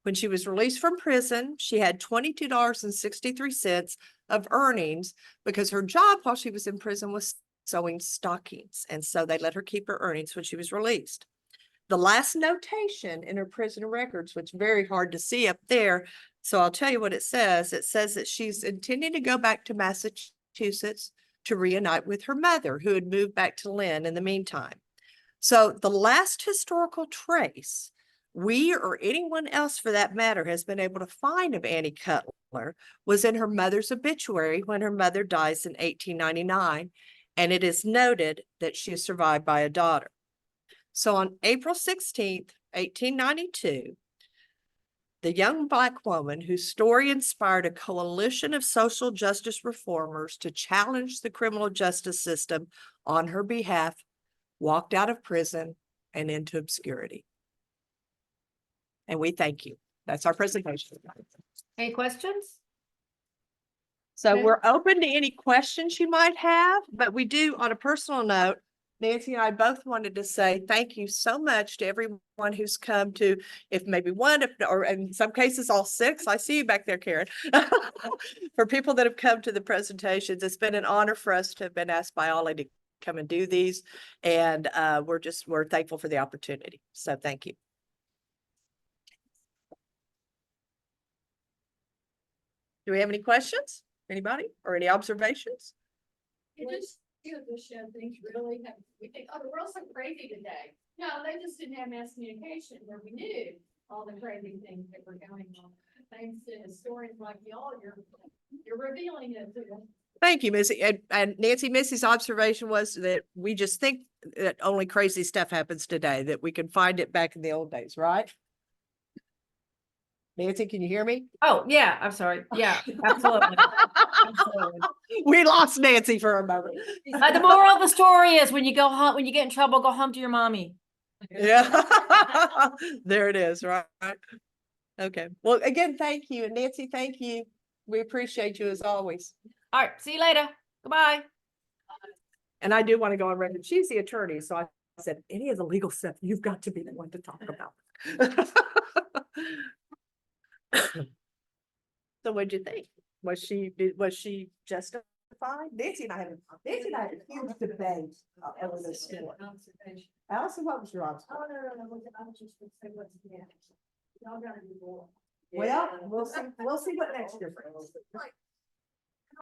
When she was released from prison, she had $22.63 of earnings because her job while she was in prison was sewing stockings. And so they let her keep her earnings when she was released. The last notation in her prison records, which is very hard to see up there, so I'll tell you what it says. It says that she's intending to go back to Massachusetts to reunite with her mother, who had moved back to Lynn in the meantime. So the last historical trace we or anyone else for that matter has been able to find of Annie Cutler was in her mother's obituary when her mother dies in 1899, and it is noted that she is survived by a daughter. So on April 16th, 1892, the young Black woman whose story inspired a coalition of social justice reformers to challenge the criminal justice system on her behalf walked out of prison and into obscurity. And we thank you. That's our presentation. Any questions? So Okay. we're open to any questions you might have, but we do, on a personal note, Nancy and I both wanted to say thank you so much to everyone who's come to, if maybe one, or in some cases all 6. I see you back there, Karen. For people that have come to the presentations, it's been an honor for us to have been asked by OLLI to come and do these. And we're thankful for the opportunity. So thank you. Do we have any questions? Anybody or any observations? It just, the show things really have, we think, oh, the world's so crazy today. No, they just didn't have mass communication where we knew all the crazy things that were going on. Thanks to historians like y'all, you're revealing it to them. Thank you, Missy. And Nancy, Missy's observation was that we just think that only crazy stuff happens today, that we can find it back in the old days, right? Nancy, can you hear me? Oh, yeah, I'm sorry. Yeah, absolutely. Absolutely. We lost Nancy for a moment. The moral of the story is when you go home, when you get in trouble, go home to your mommy. Yeah. There it is, right? Okay. Well, again, thank you. And Nancy, thank you. We appreciate you as always. All right, see you later. Goodbye. And I do want to go on record. She's the attorney. So I said, any of the legal stuff, you've got to be the one to talk about. So what'd you think? Was she justified? Nancy and I had a huge debate over this story. Allison, what was your observation? Oh, no, I was just gonna say what's next. Y'all gotta do more. Well, we'll see what next year brings.